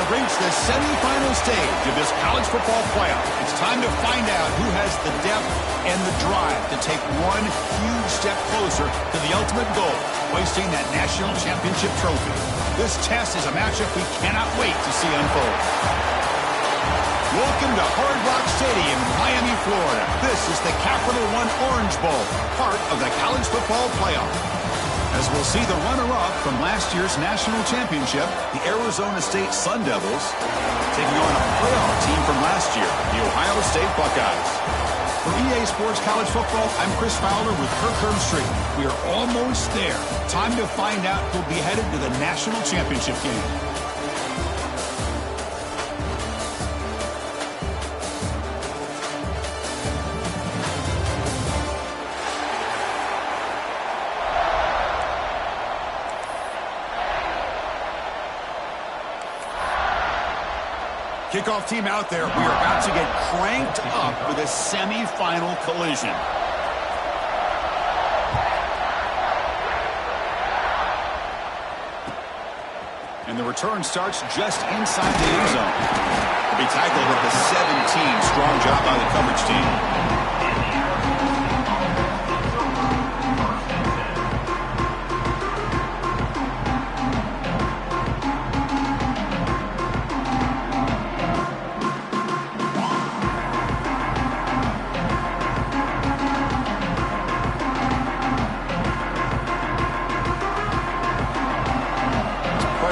reached the semifinal stage of this college football playoff. It's time to find out who has the depth and the drive to take one huge step closer to the ultimate goal, hoisting that national championship trophy. This test is a matchup we cannot wait to see unfold. Welcome to Hard Rock Stadium in Miami, Florida. This is the Capital One Orange Bowl, part of the college football playoff. As we'll see the runner-up from last year's national championship, the Arizona State Sun Devils, taking on a playoff team from last year, the Ohio State Buckeyes. For EA Sports College Football, I'm Chris Fowler with Kirk Herbstreit. We are almost there. Time to find out who'll be headed to the national championship game. Kickoff team out there. We are about to get cranked up with a semi-final collision. And the return starts just inside the end zone. He'll be tackled at the 17. Strong job by the coverage team.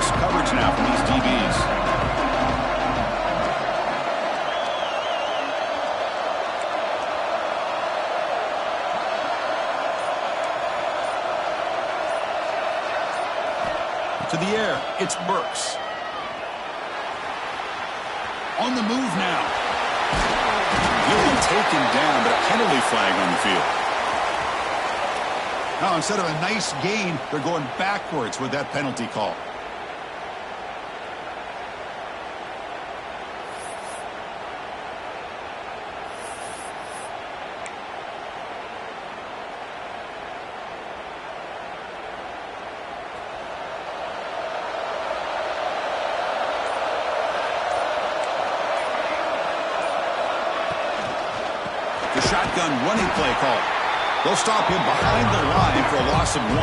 Coverage now from these DBs. To the air, it's Burks. On the move now. He'll be taken down, but a penalty flag on the field. Now, instead of a nice gain, they're going backwards with that penalty call. The shotgun running play call. They'll stop him behind the line for a loss of 1.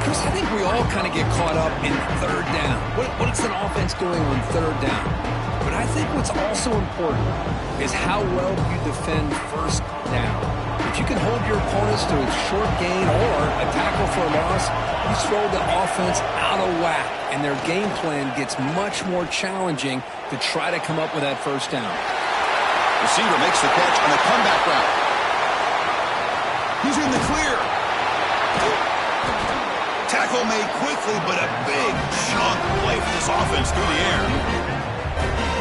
Chris, I think we all kind of get caught up in third down. What's an offense doing on third down? But I think what's also important is how well you defend first down. If you can hold your opponents to a short gain or a tackle for a loss, you throw the offense out of whack, and their game plan gets much more challenging to try to come up with that first down. Receiver makes the catch on a comeback route. He's in the clear. Tackle made quickly, but a big chunk play for this offense through the air.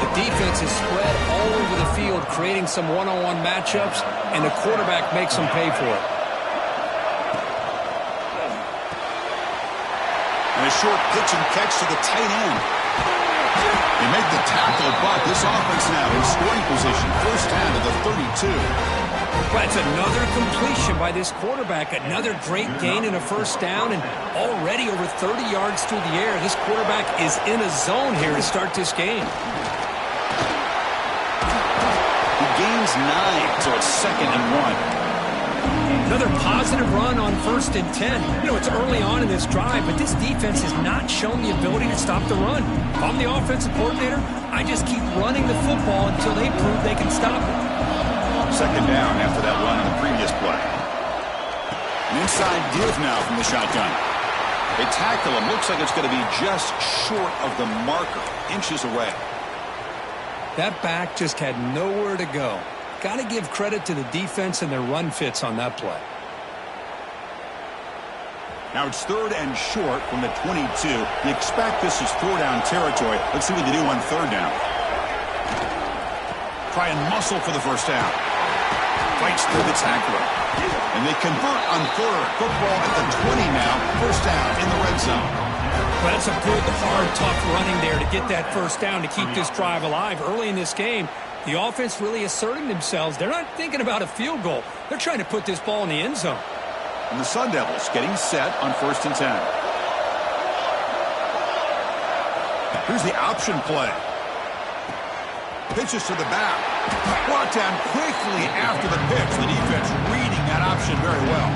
The defense is spread all over the field, creating some one-on-one matchups, and the quarterback makes them pay for it. And a short pitch and catch to the tight end. They make the tackle, but this offense now in scoring position. First down to the 32. That's another completion by this quarterback. Another great gain in a first down, and already over 30 yards through the air. This quarterback is in a zone here to start this game. He gains 9, so it's 2nd and 1. Another positive run on 1st and 10. You know, it's early on in this drive, but this defense has not shown the ability to stop the run. If I'm the offensive coordinator, I just keep running the football until they prove they can stop it. 2nd down after that run on the previous play. An inside give now from the shotgun. They tackle him. Looks like it's going to be just short of the marker, inches away. That back just had nowhere to go. Got to give credit to the defense and their run fits on that play. Now it's 3rd and short from the 22. You expect this is 4-down territory. Let's see what they do on 3rd down. Try and muscle for the first down. Fights through the tackler. And they convert on 3rd. Football at the 20 now. First down in the red zone. Well, that's a good, hard, tough running there to get that first down to keep this drive alive. Early in this game, the offense really asserting themselves. They're not thinking about a field goal. They're trying to put this ball in the end zone. And the Sun Devils getting set on 1st and 10. Here's the option play. Pitches to the back. Brought down quickly after the pitch. The defense reading that option very well.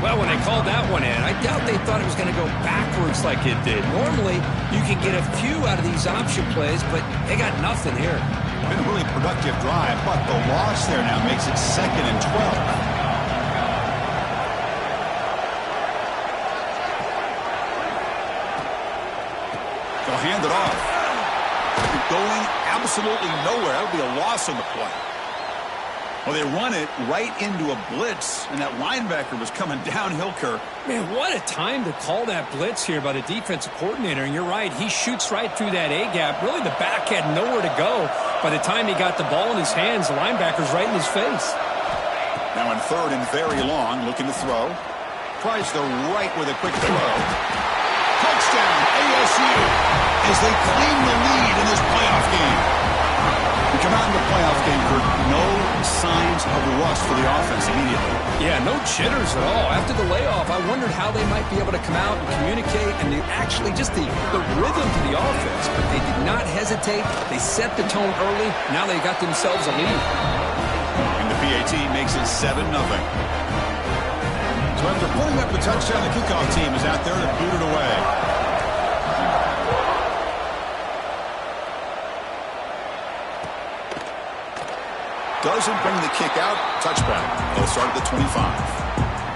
Well, when they called that one in, I doubt they thought it was going to go backwards like it did. Normally, you can get a few out of these option plays, but they got nothing here. Been a really productive drive, but the loss there now makes it 2nd and 12. They'll hand it off. Going absolutely nowhere. That'll be a loss on the play. Well, they run it right into a blitz, and that linebacker was coming downhill, Kirk. Man, what a time to call that blitz here by the defensive coordinator. And you're right, he shoots right through that A-gap. Really, the back had nowhere to go. By the time he got the ball in his hands, the linebacker's right in his face. Now in 3rd and very long, looking to throw. Tries the right with a quick throw. Touchdown, ASU, as they claim the lead in this playoff game. We come out in the playoff game, Kirk, no signs of rust for the offense immediately. Yeah, no jitters at all. After the layoff, I wondered how they might be able to come out and communicate and actually just the rhythm to the offense. But they did not hesitate. They set the tone early. Now they got themselves a lead. And the PAT makes it 7-0. So after pulling up the touchdown, the kickoff team is out there to boot it away. Doesn't bring the kick out. Touchback. They'll start at the 25.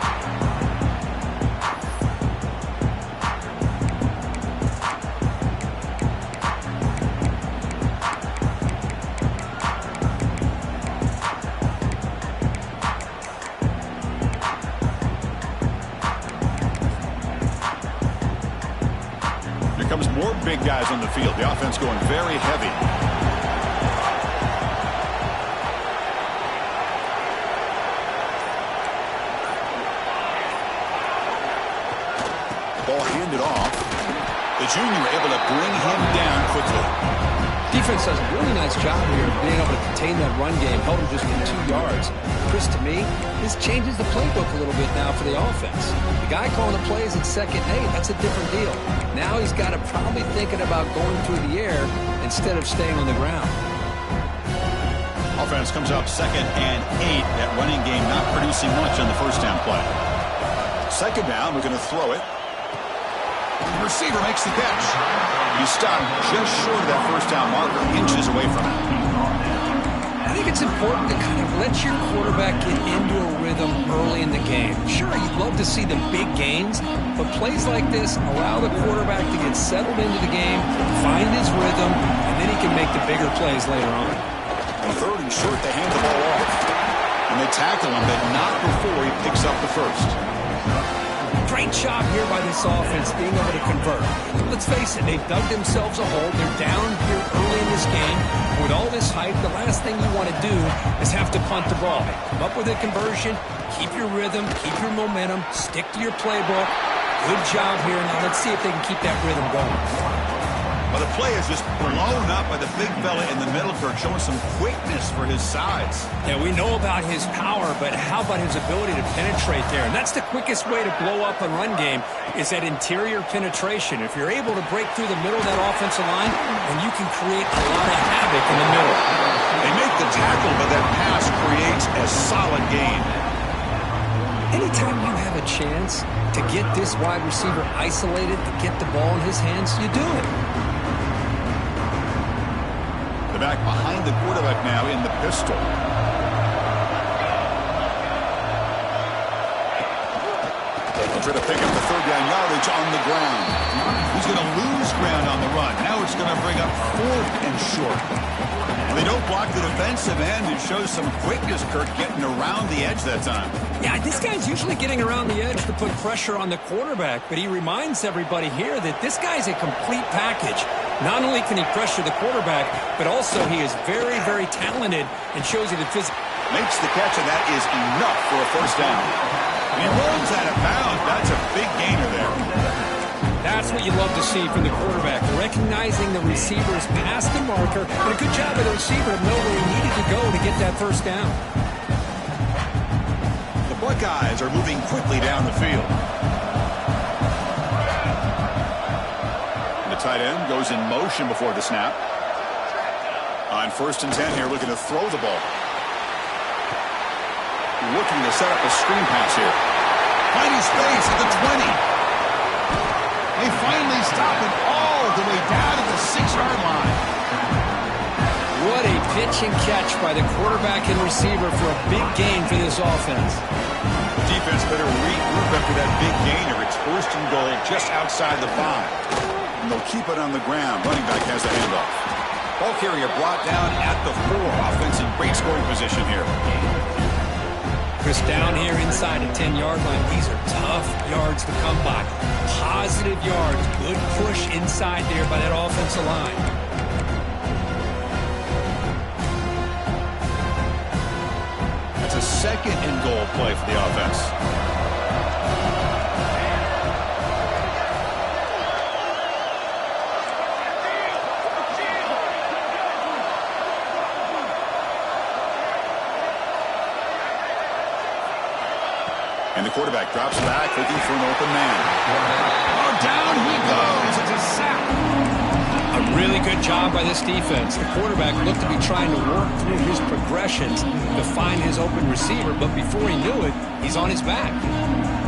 Here comes more big guys on the field. The offense going very heavy. Ball handed off. The junior able to bring him down quickly. Defense does a really nice job here of being able to contain that run game, held him just within 2 yards. Chris, to me, this changes the playbook a little bit now for the offense. The guy calling the plays at 2nd and 8, that's a different deal. Now he's got to probably thinking about going through the air instead of staying on the ground. Offense comes up 2nd and 8. That running game not producing much on the first down play. 2nd down, we're going to throw it. The receiver makes the catch. He stopped just short of that first down marker, inches away from it. I think it's important to kind of let your quarterback get into a rhythm early in the game. Sure, you'd love to see the big gains, but plays like this allow the quarterback to get settled into the game, find his rhythm, and then he can make the bigger plays later on. On 3rd and short, they hand the ball off. And they tackle him, but not before he picks up the first. Great job here by this offense being able to convert. Let's face it, they've dug themselves a hole. They're down here early in this game. With all this hype, the last thing you want to do is have to punt the ball. Come up with a conversion, keep your rhythm, keep your momentum, stick to your playbook. Good job here. Now let's see if they can keep that rhythm going. Well, the play is just blown up by the big fella in the middle, Kirk, showing some quickness for his size. Yeah, we know about his power, but how about his ability to penetrate there? And that's the quickest way to blow up a run game is that interior penetration. If you're able to break through the middle of that offensive line, then you can create a lot of havoc in the middle. They make the tackle, but that pass creates a solid gain. Anytime you have a chance to get this wide receiver isolated, to get the ball in his hands, you do it. The back behind the quarterback now in the pistol. He'll try to pick up the 3rd down yardage on the ground. He's going to lose ground on the run. Now it's going to bring up 4th and short. They don't block the defensive end. It shows some quickness, Kirk, getting around the edge that time. Yeah, this guy's usually getting around the edge to put pressure on the quarterback, but he reminds everybody here that this guy's a complete package. Not only can he pressure the quarterback, but also he is very, very talented and shows you the physical. Makes the catch, and that is enough for a first down. And he rolls out of bounds. That's a big gainer there. That's what you love to see from the quarterback, recognizing the receiver's past the marker, and a good job of the receiver to know where he needed to go to get that first down. The Buckeyes are moving quickly down the field. tight end goes in motion before the snap. On 1st and 10 here, looking to throw the ball. Looking to set up a screen pass here. Finding space at the 20. They finally stop it all the way down to the 6-yard line. What a pitch and catch by the quarterback and receiver for a big gain for this offense. Defense better regroup after that big gainer. It's 1st and goal just outside the 5. And they'll keep it on the ground. Running back has the handoff. Ball carrier brought down at the 4. Offense in great scoring position here. Chris, down here inside the 10-yard line, these are tough yards to come by. Positive yards. Good push inside there by that offensive line. That's a 2nd and goal play for the offense. And the quarterback drops back, looking for an open man. Oh, down he goes. It's a sack. A really good job by this defense. The quarterback looked to be trying to work through his progressions to find his open receiver, but before he knew it, he's on his back.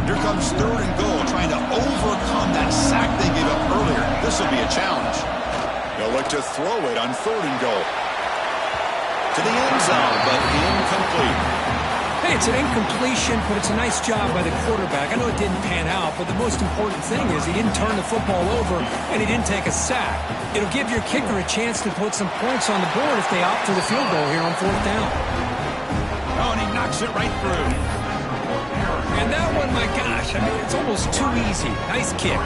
Here comes 3rd and goal, trying to overcome that sack they gave up earlier. This will be a challenge. They'll look to throw it on 3rd and goal. To the end zone, but incomplete. Hey, it's an incompletion, but it's a nice job by the quarterback. I know it didn't pan out, but the most important thing is he didn't turn the football over and he didn't take a sack. It'll give your kicker a chance to put some points on the board if they opt for the field goal here on 4th down. Oh, and he knocks it right through. And that one, my gosh, I mean, it's almost too easy. Nice kick.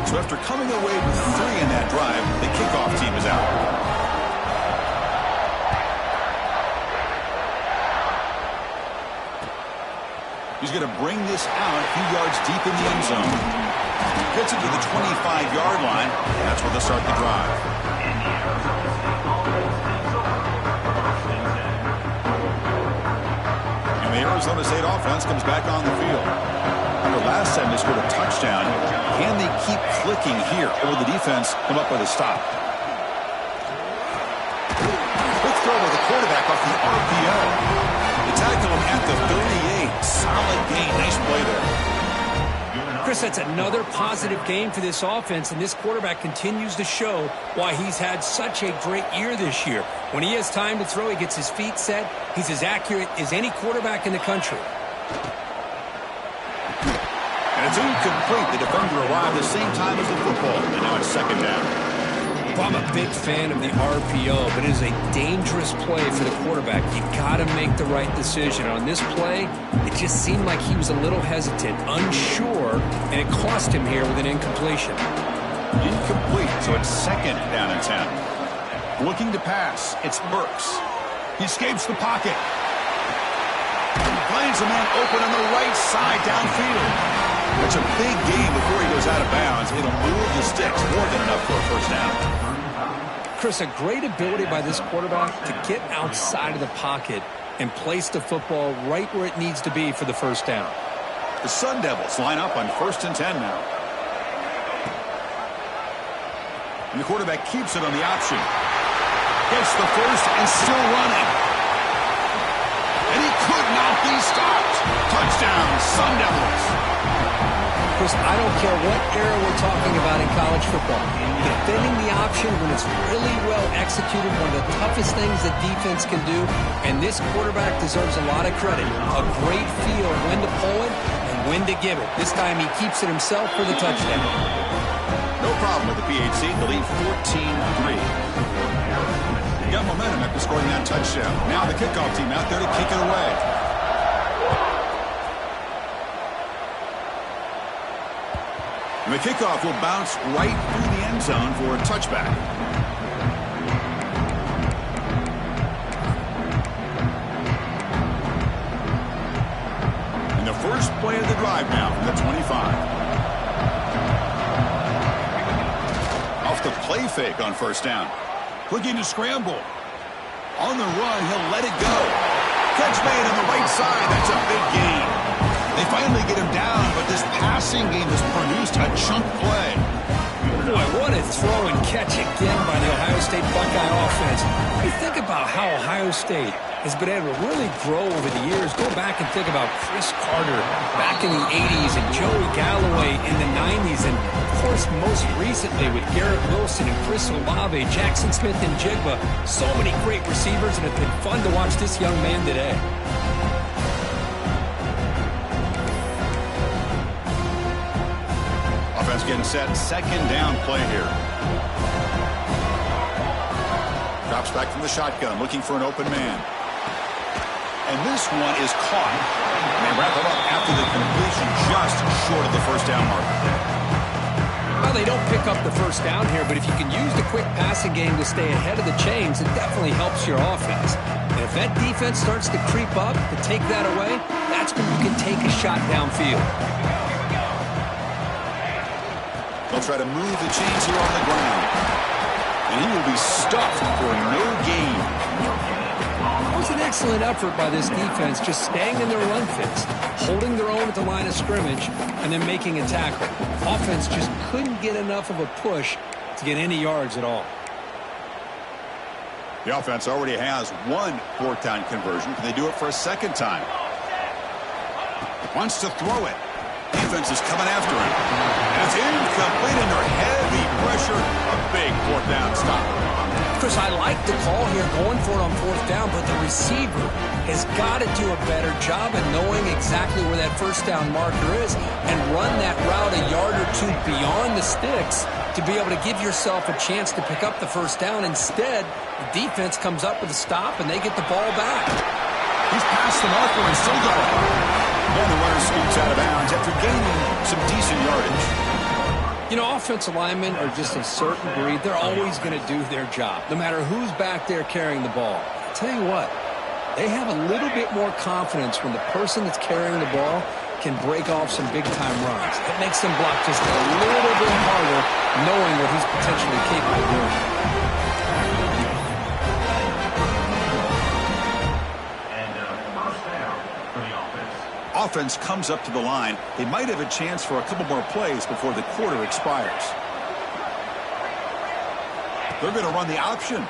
So after coming away with 3 in that drive, the kickoff team is out. He's going to bring this out a few yards deep in the end zone. Gets it to the 25-yard line. That's where they'll start the drive. And the Arizona State offense comes back on the field. The last time they scored a touchdown. Can they keep clicking here, or will the defense come up with a stop? Quick throw to the quarterback off the RPO. They tackle him at the 38. Solid gain. Nice play there. Chris, that's another positive game for this offense, and this quarterback continues to show why he's had such a great year this year. When he has time to throw, he gets his feet set. He's as accurate as any quarterback in the country. And it's incomplete. The defender arrived the same time as the football. And now it's 2nd down. Well, I'm a big fan of the RPO, but it is a dangerous play for the quarterback. You got to make the right decision. On this play, it just seemed like he was a little hesitant, unsure, and it cost him here with an incompletion. Incomplete, so it's 2nd down and 10. Looking to pass, it's Burks. He escapes the pocket. Finds a man open on the right side downfield. It's a big gain before he goes out of bounds. It'll move the sticks, more than enough for a 1st down. Chris, a great ability by this quarterback to get outside of the pocket and place the football right where it needs to be for the 1st down. The Sun Devils line up on 1st and 10 now. And the quarterback keeps it on the option. Gets the first and still running. And he could not be stopped. Touchdown, Sun Devils. Chris, I don't care what era we're talking about in college football. Defending the option when it's really well executed, one of the toughest things that defense can do, and this quarterback deserves a lot of credit. A great feel of when to pull it and when to give it. This time he keeps it himself for the touchdown. No problem with the PHC. The lead 14-3. He got momentum after scoring that touchdown. Now the kickoff team out there to kick it away. And the kickoff will bounce right through the end zone for a touchback. And the first play of the drive now from the 25. Off the play fake on 1st down. Looking to scramble. On the run, he'll let it go. Catch made on the right side. That's a big gain. They finally get him down, but this passing game has produced a chunk play. Boy, what a throw and catch again by the Ohio State Buckeye offense. You think about how Ohio State has been able to really grow over the years. Go back and think about Chris Carter back in the 80s and Joey Galloway in the 90s. And, of course, most recently with Garrett Wilson and Chris Olave, Jackson Smith and Jigba. So many great receivers, and it's been fun to watch this young man today. Offense getting set. Second down play here. Drops back from the shotgun, looking for an open man. And this one is caught. They wrap it up after the completion, just short of the first down mark. Well, they don't pick up the first down here, but if you can use the quick passing game to stay ahead of the chains, it definitely helps your offense. And if that defense starts to creep up, to take that away, that's when you can take a shot downfield. They'll try to move the chains here on the ground. And he will be stuffed for no gain. It was an excellent effort by this defense, just staying in their run fits, holding their own at the line of scrimmage, and then making a tackle. Offense just couldn't get enough of a push to get any yards at all. The offense already has one fourth down conversion. Can they do it for a second time? Wants to throw it. Defense is coming after him. And it's incomplete under heavy pressure. A big fourth down stop. Chris, I like the call here, going for it on fourth down, but the receiver has got to do a better job at knowing exactly where that first down marker is and run that route a yard or two beyond the sticks to be able to give yourself a chance to pick up the first down. Instead, the defense comes up with a stop, and they get the ball back. He's past the marker and still going. And the runner scoots out of bounds after gaining some decent yardage. You know, offensive linemen are just a certain breed. They're always going to do their job, no matter who's back there carrying the ball. I'll tell you what, they have a little bit more confidence when the person that's carrying the ball can break off some big-time runs. It makes them block just a little bit harder, knowing what he's potentially capable of doing. Offense comes up to the line. They might have a chance for a couple more plays before the quarter expires. They're going to run the option.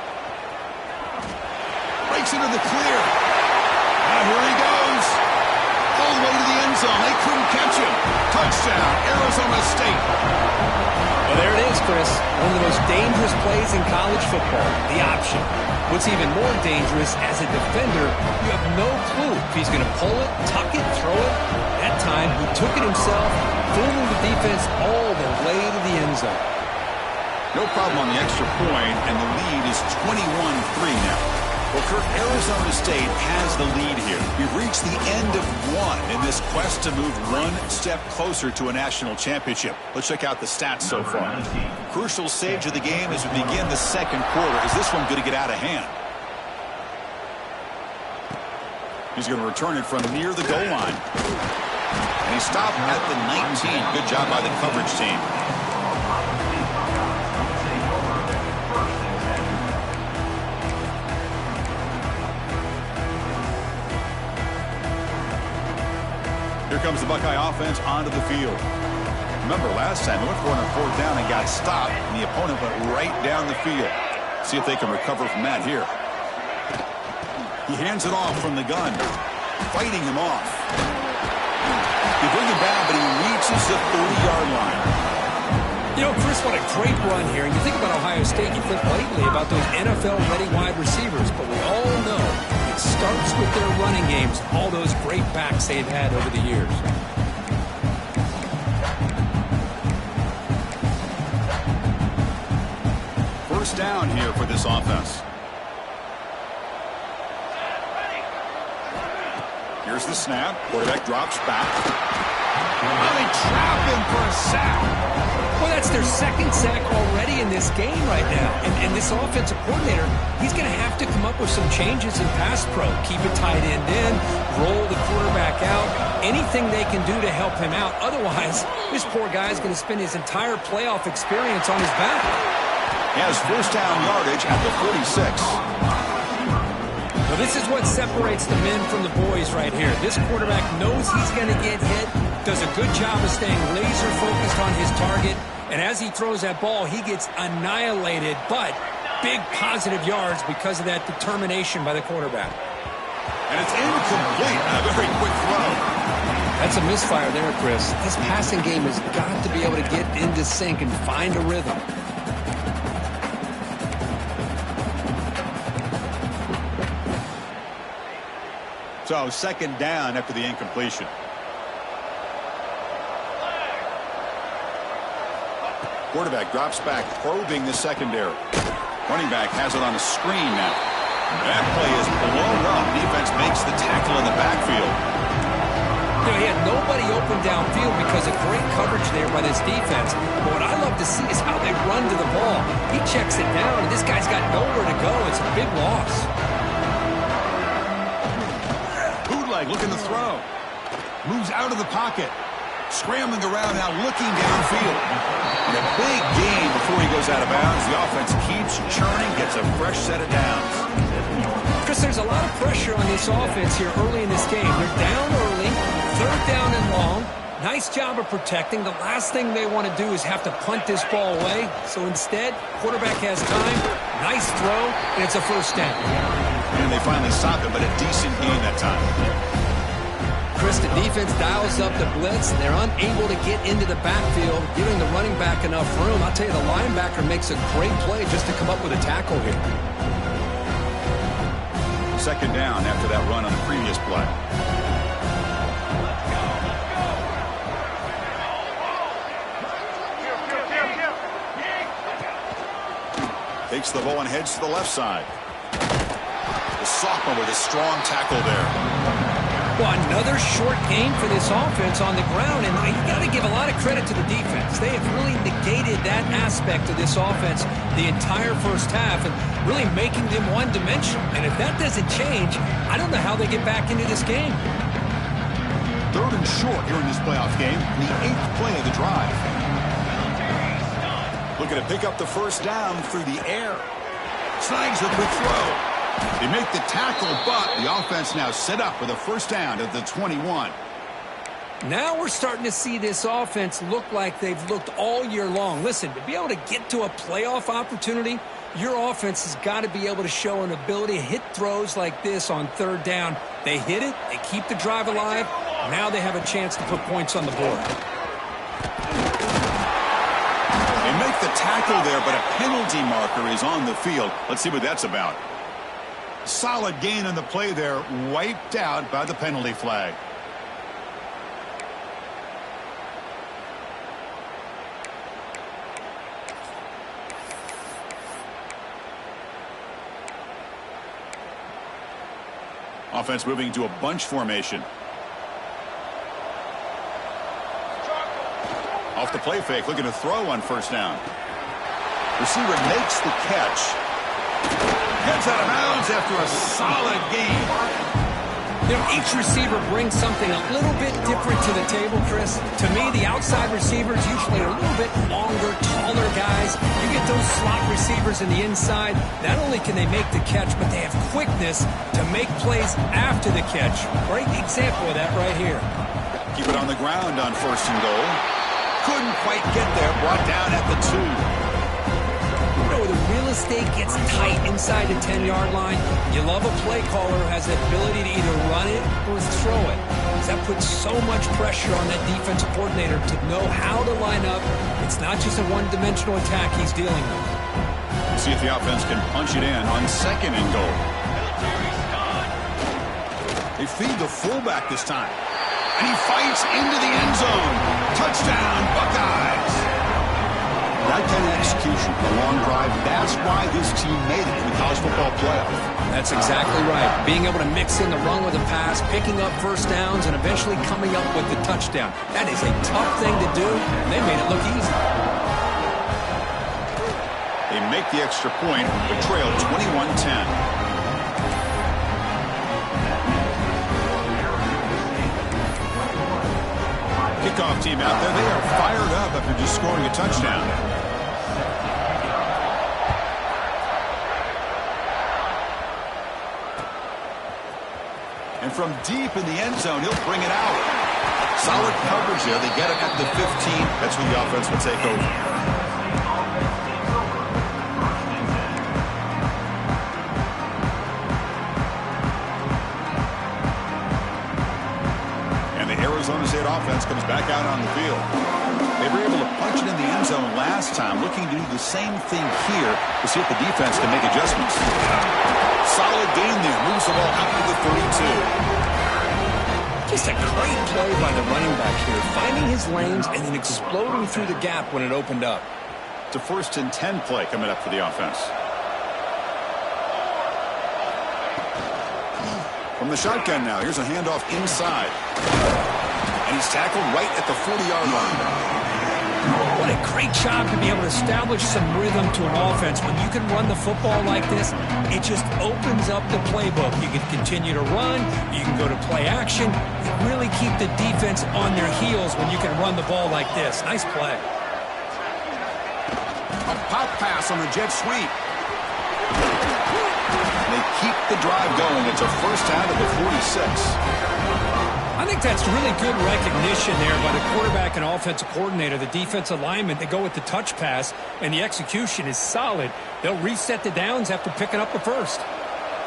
Breaks into the clear. And here he goes. All the way to the end zone. They couldn't catch him. Touchdown, Arizona State. Well, there it is, Chris. One of the most dangerous plays in college football, the option. What's even more dangerous, as a defender, you have no clue if he's going to pull it, tuck it, throw it. That time, he took it himself, fooling the defense all the way to the end zone. No problem on the extra point, and the lead is 21-3 now. Well, Kirk, Arizona State has the lead here. We've reached the end of one in this quest to move one step closer to a national championship. Let's check out the stats so far. Crucial stage of the game as we begin the second quarter. Is this one going to get out of hand? He's going to return it from near the goal line. And he stopped at the 19. Good job by the coverage team. Here comes the Buckeye offense onto the field. Remember, last time they went for it on fourth down and got stopped, and the opponent went right down the field. See if they can recover from that here. He hands it off from the gun, fighting him off. They bring him down, but he reaches the 30-yard line. You know, Chris, what a great run here. And you think about Ohio State, you think lately about those NFL-ready wide receivers, but we all know it starts with their running games, all those great backs they've had over the years. First down here for this offense. Here's the snap. Quarterback drops back. Oh, they trap him for a sack. Well, that's their second sack already in this game right now. And this offensive coordinator, he's going to have to come up with some changes in pass pro. Keep a tight end in, roll the quarterback out, anything they can do to help him out. Otherwise, this poor guy's going to spend his entire playoff experience on his back. He has first down yardage at the 46. Well, this is what separates the men from the boys right here. This quarterback knows he's going to get hit, does a good job of staying laser focused on his target, and as he throws that ball, he gets annihilated, but big positive yards because of that determination by the quarterback. And it's incomplete. A very quick throw. That's a misfire there, Chris. This passing game has got to be able to get into sync and find a rhythm. So, second down after the incompletion. Quarterback drops back, probing the secondary. Running back has it on a screen now. That play is blown up. Defense makes the tackle in the backfield. You know, he had nobody open downfield because of great coverage there by this defense. But what I love to see is how they run to the ball. He checks it down, and this guy's got nowhere to go. It's a big loss. Bootleg looking to throw. Moves out of the pocket. Scrambling around now, looking downfield. And a big gain before he goes out of bounds. The offense keeps churning, gets a fresh set of downs. Chris, there's a lot of pressure on this offense here early in this game. They're down early, third down and long. Nice job of protecting. The last thing they want to do is have to punt this ball away. So instead, quarterback has time, nice throw, and it's a first down. And they finally stop it, but a decent gain that time. Chris, the defense dials up the blitz, and they're unable to get into the backfield, giving the running back enough room. I'll tell you, the linebacker makes a great play just to come up with a tackle here. Second down after that run on the previous play. Takes the ball and heads to the left side. The sophomore with a strong tackle there. Well, another short game for this offense on the ground, and you got to give a lot of credit to the defense. They have really negated that aspect of this offense the entire first half and really making them one-dimensional. And if that doesn't change, I don't know how they get back into this game. Third and short here in this playoff game, the 8th play of the drive. Looking to pick up the first down through the air. Snags the quick throw. They make the tackle, but the offense now set up with a first down at the 21. Now we're starting to see this offense look like they've looked all year long. Listen, to be able to get to a playoff opportunity, your offense has got to be able to show an ability to hit throws like this on third down. They hit it, they keep the drive alive. Now they have a chance to put points on the board. They make the tackle there, but a penalty marker is on the field. Let's see what that's about. Solid gain on the play there, wiped out by the penalty flag. Offense moving to a bunch formation. Off the play fake, looking to throw on first down. Receiver makes the catch. Gets out of bounds after a solid gain. You know, each receiver brings something a little bit different to the table, Chris. To me, the outside receivers usually are a little bit longer, taller guys. You get those slot receivers in the inside. Not only can they make the catch, but they have quickness to make plays after the catch. Great example of that right here. Keep it on the ground on first and goal. Couldn't quite get there. Brought down at the 2. The real estate gets tight inside the 10-yard line. You love a play caller who has the ability to either run it or throw it. That puts so much pressure on that defensive coordinator to know how to line up. It's not just a one-dimensional attack he's dealing with. We'll see if the offense can punch it in on second and goal. They feed the fullback this time. And he fights into the end zone. Touchdown, Buckeyes. That kind of execution, a long drive, that's why this team made it in the college football playoff. That's exactly right. Being able to mix in the run with a pass, picking up first downs, and eventually coming up with the touchdown. That is a tough thing to do, and they made it look easy. They make the extra point, but trail 21-10. Kickoff team out there. They are fired up after just scoring a touchdown. And from deep in the end zone, he'll bring it out. Solid coverage there. They get it at the 15. That's when the offense will take over. And the Arizona State offense comes back out on the field. They were able to punch it in the end zone last time, looking to do the same thing here to see if the defense can make adjustments. Solid gain there. Moves the ball out to the 32. Just a great play by the running back here, finding his lanes and then exploding through the gap when it opened up. It's a 1st and 10 play coming up for the offense. From the shotgun now, here's a handoff inside. And he's tackled right at the 40-yard line. What a great job to be able to establish some rhythm to an offense. When you can run the football like this, it just opens up the playbook. You can continue to run. You can go to play action. You really keep the defense on their heels when you can run the ball like this. Nice play. A pop pass on the jet sweep. They keep the drive going. It's a 1st down at the 46. I think that's really good recognition there by the quarterback and offensive coordinator. The defensive lineman, they go with the touch pass, and the execution is solid. They'll reset the downs after picking up the 1st.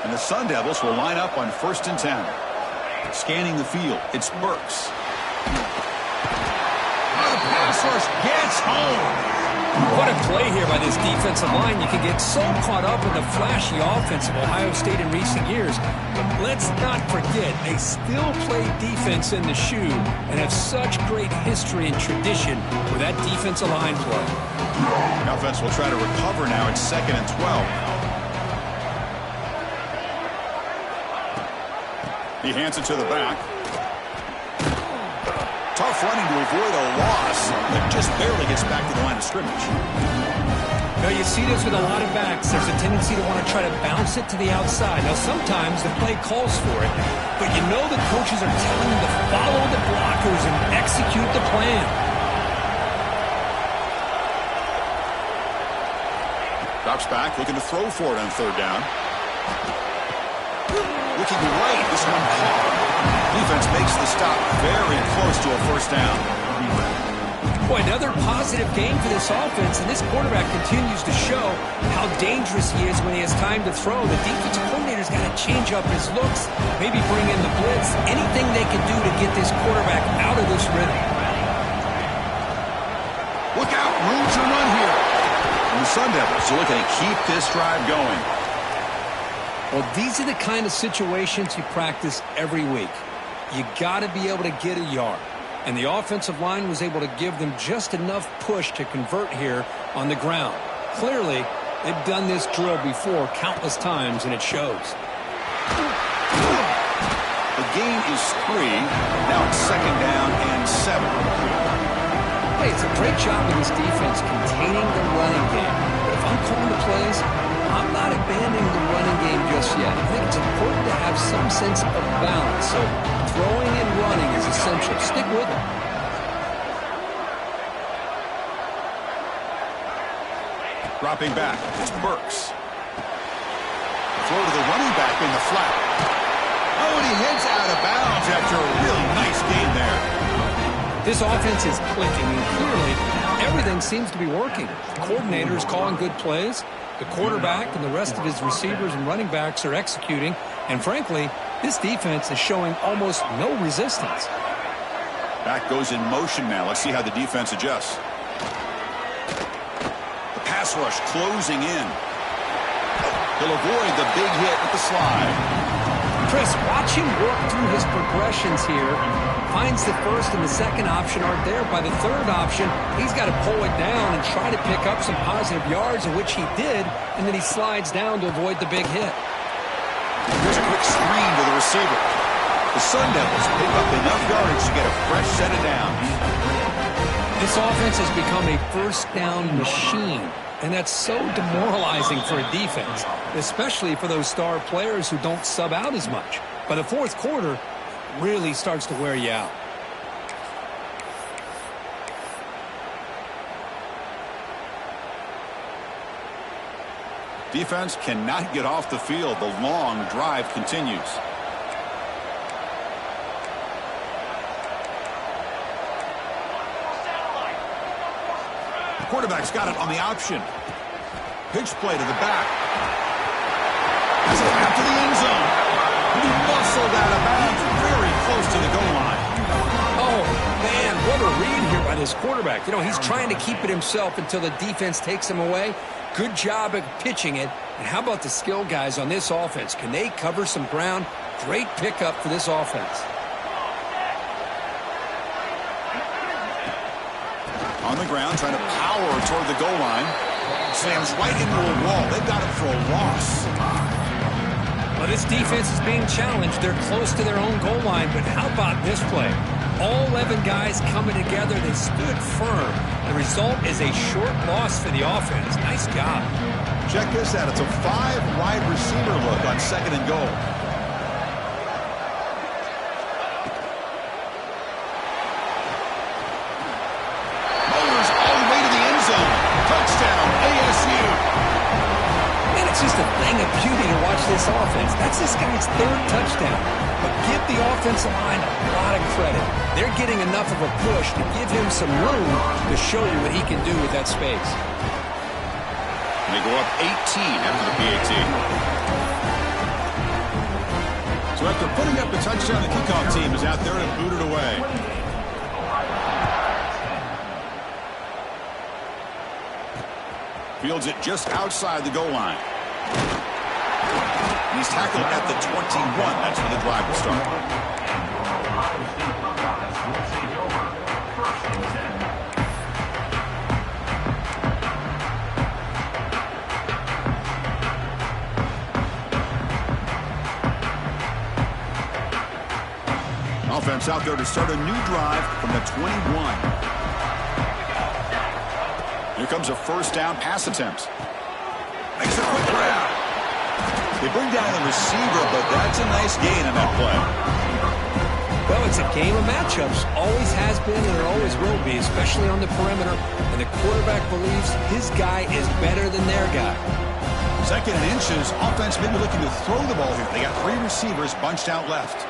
And the Sun Devils will line up on 1st and 10. Scanning the field, it's Burks. The pass rush gets home. What a play here by this defensive line. You can get so caught up in the flashy offense of Ohio State in recent years. But let's not forget, they still play defense in the shoe and have such great history and tradition with that defensive line play. The offense will try to recover now. It's 2nd and 12. He hands it to the back. Tough running to avoid a loss, but just barely gets back to the line of scrimmage. Now, you see this with a lot of backs. There's a tendency to want to try to bounce it to the outside. Now, sometimes the play calls for it, but you know the coaches are telling them to follow the blockers and execute the plan. Drops back, looking to throw for it on 3rd down. Looking right, this one caught. Defense makes the stop very close to a 1st down. Boy, another positive game for this offense, and this quarterback continues to show how dangerous he is when he has time to throw. The defensive coordinator's got to change up his looks, maybe bring in the blitz, anything they can do to get this quarterback out of this rhythm. Look out, room to run here. And the Sun Devils are looking to keep this drive going. Well, these are the kind of situations you practice every week. You got to be able to get a yard. And the offensive line was able to give them just enough push to convert here on the ground. Clearly, they've done this drill before countless times, and it shows. The gain is 3. Now it's 2nd down and 7. Hey, it's a great job of this defense containing the running game. But if I'm calling the plays, I'm not abandoning the running game just yet. I think it's important to have some sense of balance. So throwing and running is essential. Stick with it. Dropping back, it's Burks. Throw to the running back in the flat. Oh, and he heads out of bounds after a really nice gain there. This offense is clicking, and clearly everything seems to be working. The coordinator is calling good plays. The quarterback and the rest of his receivers and running backs are executing. And frankly, this defense is showing almost no resistance. Back goes in motion now. Let's see how the defense adjusts. The pass rush closing in. He'll avoid the big hit with the slide. Chris, watch him work through his progressions here. Finds the 1st and the 2nd option aren't there. By the 3rd option, he's got to pull it down and try to pick up some positive yards, of which he did, and then he slides down to avoid the big hit. Here's a quick screen to the receiver. The Sun Devils pick up enough yards to get a fresh set of downs. This offense has become a 1st down machine, and that's so demoralizing for a defense, especially for those star players who don't sub out as much. By the 4th quarter, really starts to wear you out. Defense cannot get off the field. The long drive continues. quarterback's got it on the option. Pitch play to the back. Has it out to the end zone. He muscled out of bounds very close to the goal line. Oh, man, what a read here by this quarterback. You know, he's trying to keep it himself until the defense takes him away. Good job at pitching it. And how about the skill guys on this offense? Can they cover some ground? Great pickup for this offense. On the ground, trying to power toward the goal line. Slams right into a wall. They've got him for a loss. Well, this defense is being challenged. They're close to their own goal line, but how about this play? All 11 guys coming together. They stood firm. The result is a short loss for the offense. Nice job. Check this out. It's a 5-wide receiver look on 2nd and goal. Motors all the way to the end zone. Touchdown, ASU. And it's just a thing of beauty to watch this offense. That's this guy's 3rd touchdown. But give the offensive line a lot of credit. They're getting enough of a push to give him some room to show you what he can do with that space. And they go up 18 after the PAT. So after putting up the touchdown, the kickoff team is out there to boot it away. Fields it just outside the goal line. He's tackled at the 21. That's where the drive will start. Offense out there to start a new drive from the 21. Here comes a 1st down pass attempt. Makes a quick grab. They bring down the receiver, but that's a nice gain in that play. Well, it's a game of matchups. Always has been and it always will be, especially on the perimeter. And the quarterback believes his guy is better than their guy. 2nd and inches. Offense maybe looking to throw the ball here. They got 3 receivers bunched out left.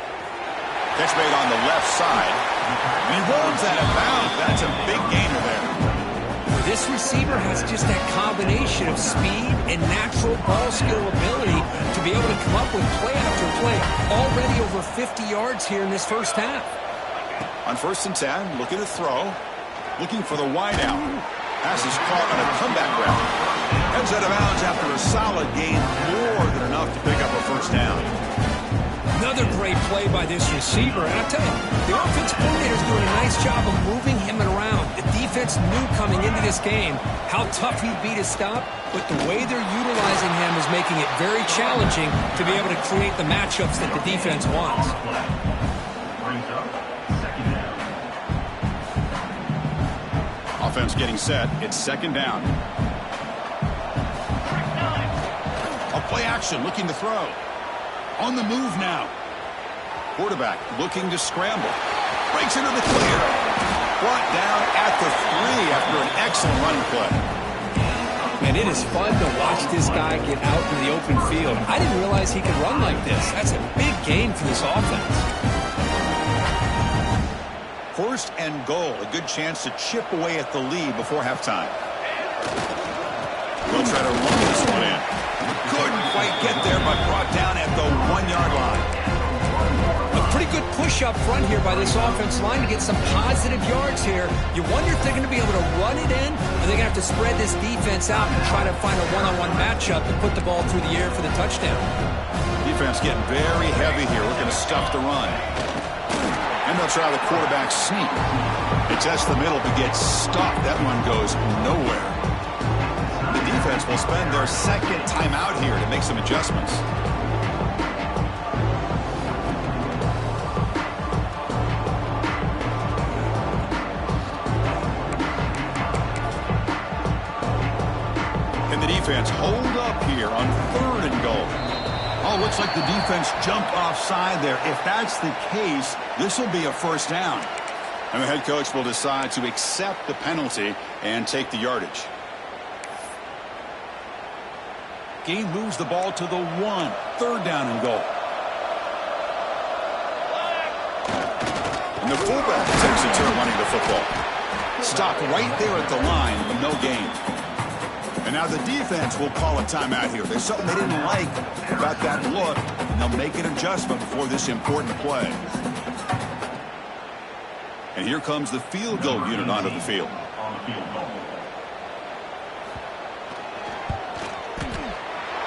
Catch made on the left side. And he rolls that out of bounds. That's a big gainer there. This receiver has just that combination of speed and natural ball skill ability to be able to come up with play after play. Already over 50 yards here in this 1st half. On 1st and 10, looking to throw. Looking for the wide out. Pass is caught on a comeback route. Heads out of bounds after a solid gain. More than enough to pick up a 1st down. Another great play by this receiver. And I tell you, the offensive coordinator is doing a nice job of moving him around. The defense knew coming into this game how tough he'd be to stop, but the way they're utilizing him is making it very challenging to be able to create the matchups that the defense wants. Offense getting set. It's 2nd down. A play action looking to throw. On the move now. Quarterback looking to scramble. Breaks into the clear. Brought down at the 3 after an excellent running play. And it is fun to watch this guy get out in the open field. I didn't realize he could run like this. That's a big gain for this offense. 1st and goal. A good chance to chip away at the lead before halftime. We'll try to run this one in. Couldn't quite get there, but brought down at the 1-yard line. A pretty good push up front here by this offense line to get some positive yards here. You wonder if they're going to be able to run it in, or they're going to have to spread this defense out and try to find a one-on-one matchup and put the ball through the air for the touchdown. Defense getting very heavy here. We're going to stuff the run. And they'll try the quarterback sneak. They test the middle, but get stuffed. That one goes nowhere. The defense will spend their 2nd timeout here to make some adjustments. And the defense hold up here on 3rd and goal. Oh, looks like the defense jumped offside there. If that's the case, this will be a 1st down. And the head coach will decide to accept the penalty and take the yardage. Game moves the ball to the 1. 3rd down and goal. And the fullback takes a turn running the football. Stopped right there at the line with no gain. And now the defense will call a timeout here. There's something they didn't like about that look, and they'll make an adjustment before this important play. And here comes the field goal unit onto the field.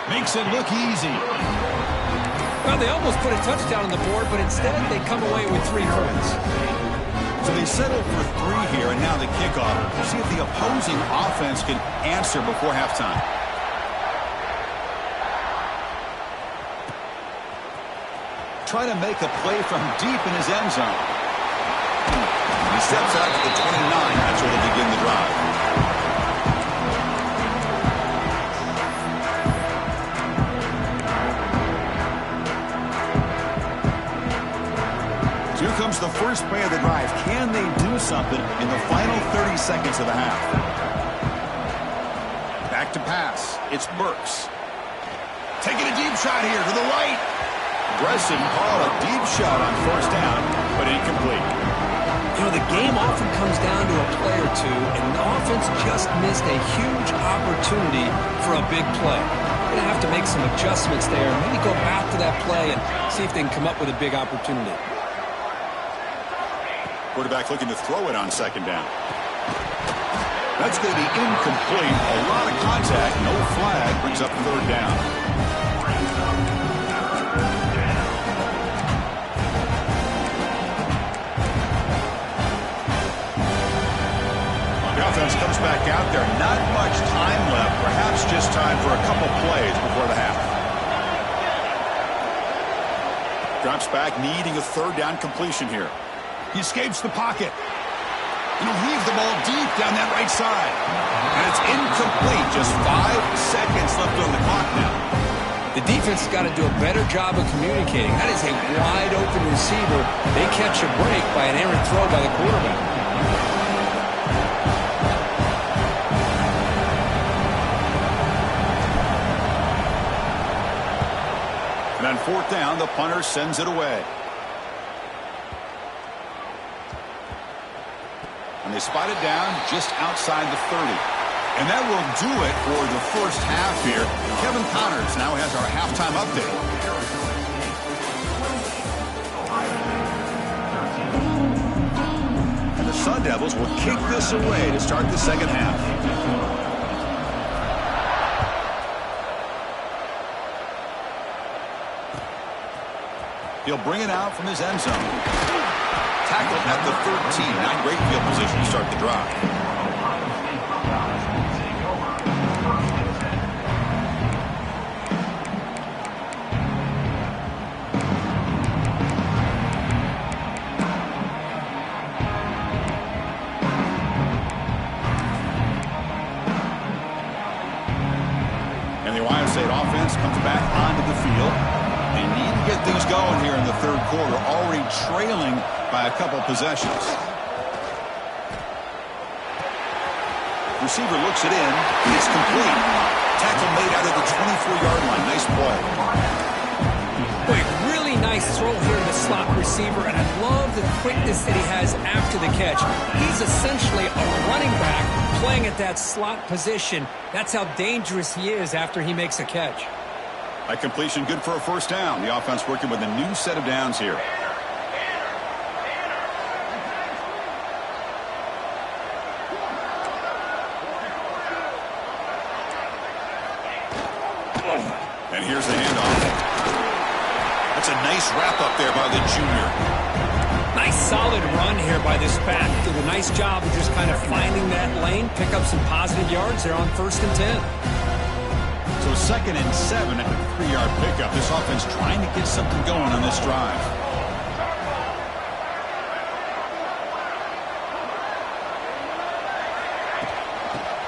Makes it look easy. Well, they almost put a touchdown on the board, but instead they come away with 3 points. So they settled for 3 here, and now the kickoff. We'll see if the opposing offense can answer before halftime. Try to make a play from deep in his end zone. He steps out to the 29. That's where they begin the drive. Here comes the first play of the drive. Can they do something in the final 30 seconds of the half? Back to pass. It's Burks. Taking a deep shot here to the right. Aggressive call, a deep shot on first down, but incomplete. You know, the game often comes down to a play or two, and the offense just missed a huge opportunity for a big play. They're going to have to make some adjustments there, and maybe go back to that play and see if they can come up with a big opportunity. Quarterback looking to throw it on second down. That's going to be incomplete. A lot of contact, no flag, brings up third down. The offense comes back out there. Not much time left. Perhaps just time for a couple plays before the half. Drops back, needing a third down completion here. He escapes the pocket. And he'll heave the ball deep down that right side. And it's incomplete. Just 5 seconds left on the clock now. The defense has got to do a better job of communicating. That is a wide-open receiver. They catch a break by an errant throw by the quarterback. And on fourth down, the punter sends it away. And they spot it down just outside the 30. And that will do it for the first half here. Kevin Connors now has our halftime update. And the Sun Devils will kick this away to start the second half. He'll bring it out from his end zone. Tackled at the 13. Not great field position to start the drive. And the Ohio State offense comes back onto the field. They need to get things going here in the third quarter, already trailing by a couple possessions. Receiver looks it in. It's complete. Tackle made out of the 24-yard line. Nice play. Boy, really nice throw here to the slot receiver, and I love the quickness that he has after the catch. He's essentially a running back playing at that slot position. That's how dangerous he is after he makes a catch. A completion good for a first down. The offense working with a new set of downs here. And here's the handoff. That's a nice wrap up there by the junior. Nice solid run here by this back. Did a nice job of just kind of finding that lane, pick up some positive yards there on 1st and 10. So 2nd and 7 at the 3-yard pickup. This offense trying to get something going on this drive.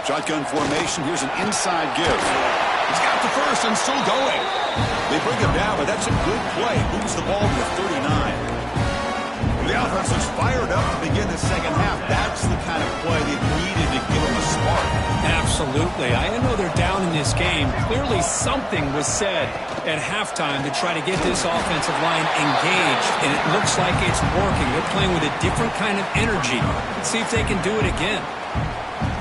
Shotgun formation. Here's an inside give. He's got the first and still going. They bring him down, but that's a good play. Moves the ball to the 39. The offense looks fired up to begin the second half. That's the kind of play they needed to give them a spark. Absolutely. I know they're down in this game. Clearly something was said at halftime to try to get this offensive line engaged, and it looks like it's working. They're playing with a different kind of energy. Let's see if they can do it again.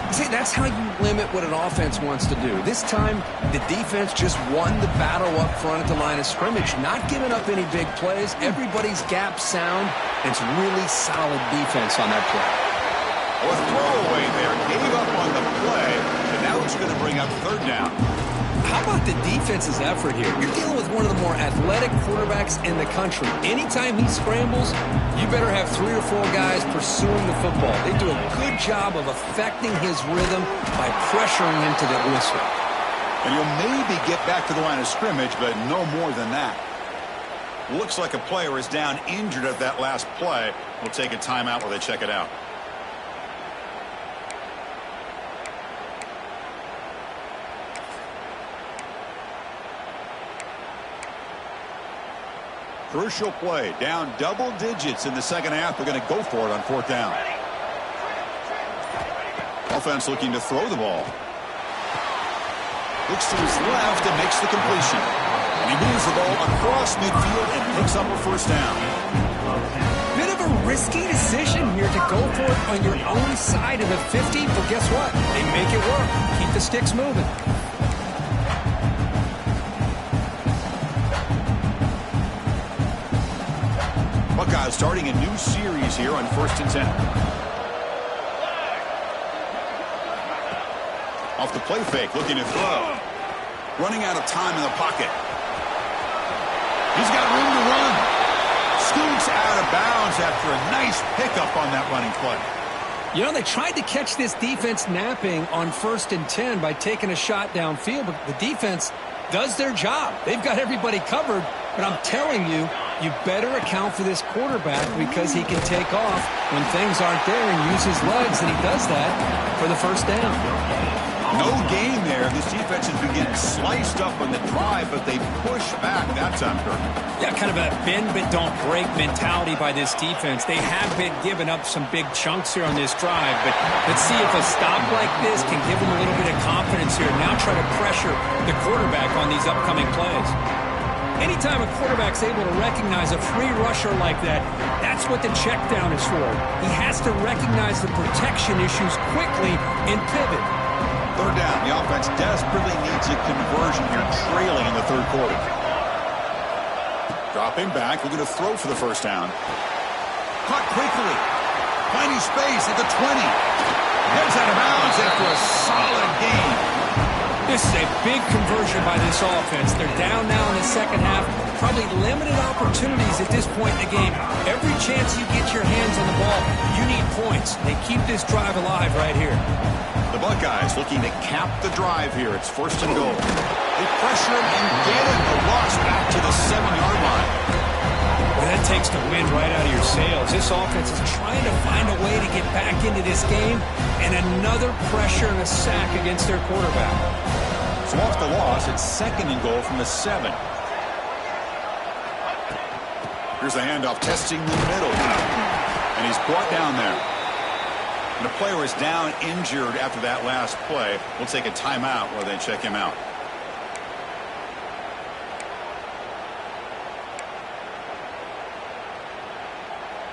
See, that's how you limit what an offense wants to do. This time, the defense just won the battle up front at the line of scrimmage, not giving up any big plays. Everybody's gap sound. It's really solid defense on that play. Well, a throwaway there. Gave up on the play, and now it's going to bring up third down. How about the defense's effort here? You're dealing with one of the more athletic quarterbacks in the country. Anytime he scrambles, you better have 3 or 4 guys pursuing the football. They do a good job of affecting his rhythm by pressuring him to the whistle. And you'll maybe get back to the line of scrimmage, but no more than that. Looks like a player is down injured at that last play. We'll take a timeout while they check it out. Crucial play, down double digits in the second half. They're going to go for it on fourth down. Offense looking to throw the ball. Looks to his left and makes the completion. And he moves the ball across midfield and picks up a first down. Bit of a risky decision here to go for it on your own side of the 50, but guess what? They make it work. Keep the sticks moving. Buckeyes starting a new series here on 1st and 10. Off the play fake, looking to throw. Running out of time in the pocket. He's got room to run. Scoots out of bounds after a nice pickup on that running play. You know, they tried to catch this defense napping on 1st and 10 by taking a shot downfield, but the defense does their job. They've got everybody covered, but I'm telling you, you better account for this quarterback because he can take off when things aren't there and use his legs, and he does that for the first down. No gain there. This defense has been getting sliced up on the drive, but they push back that time, Kirk. Yeah, kind of a bend but don't break mentality by this defense. They have been giving up some big chunks here on this drive, but let's see if a stop like this can give them a little bit of confidence here. Now try to pressure the quarterback on these upcoming plays. Anytime a quarterback's able to recognize a free rusher like that, that's what the check down is for. He has to recognize the protection issues quickly and pivot. Third down. The offense desperately needs a conversion here, trailing in the third quarter. Dropping back, looking to throw for the first down. Caught quickly. Finding space at the 20. Heads out of bounds after a solid gain. This is a big conversion by this offense. They're down now in the second half. Probably limited opportunities at this point in the game. Every chance you get your hands on the ball, you need points. They keep this drive alive right here. The Buckeyes looking to cap the drive here. It's 1st and goal. They pressure him and get it. A loss back to the 7-yard line. Well, that takes the wind right out of your sails. This offense is trying to find a way to get back into this game, and another pressure and a sack against their quarterback. So off the loss, it's 2nd and goal from the 7. Here's the handoff, testing the middle. And he's brought down there. And the player is down injured after that last play. We'll take a timeout while they check him out.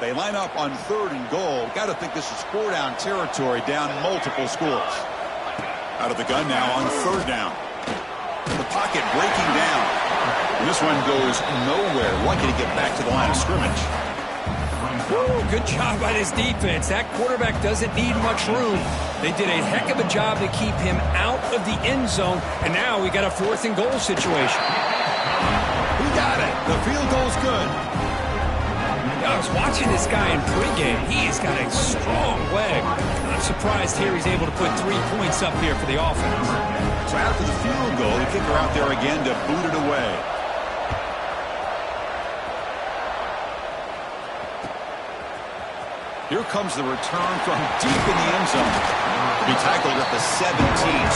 They line up on 3rd and goal. Got to think this is 4-down territory, down multiple scores. Out of the gun now on 3rd down. The pocket breaking down. And this one goes nowhere. Lucky to get back to the line of scrimmage. Woo, good job by this defense. That quarterback doesn't need much room. They did a heck of a job to keep him out of the end zone. And now we got a 4th and goal situation. We got it. The field goal's good. I was watching this guy in pregame. He has got a strong leg. I'm surprised here he's able to put 3 points up here for the offense. So after the field goal, the kicker out there again to boot it away. Here comes the return from deep in the end zone. To be tackled at the 17.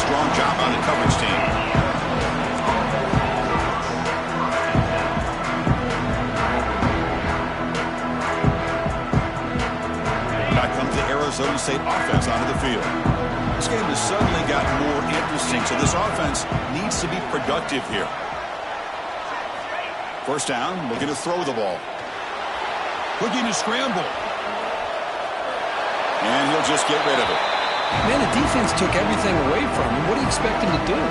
Strong job on the coverage team. Arizona State offense onto the field. This game has suddenly gotten more interesting, so this offense needs to be productive here. First down, looking to throw the ball. Looking to scramble. And he'll just get rid of it. Man, the defense took everything away from him. What do you expect him to do?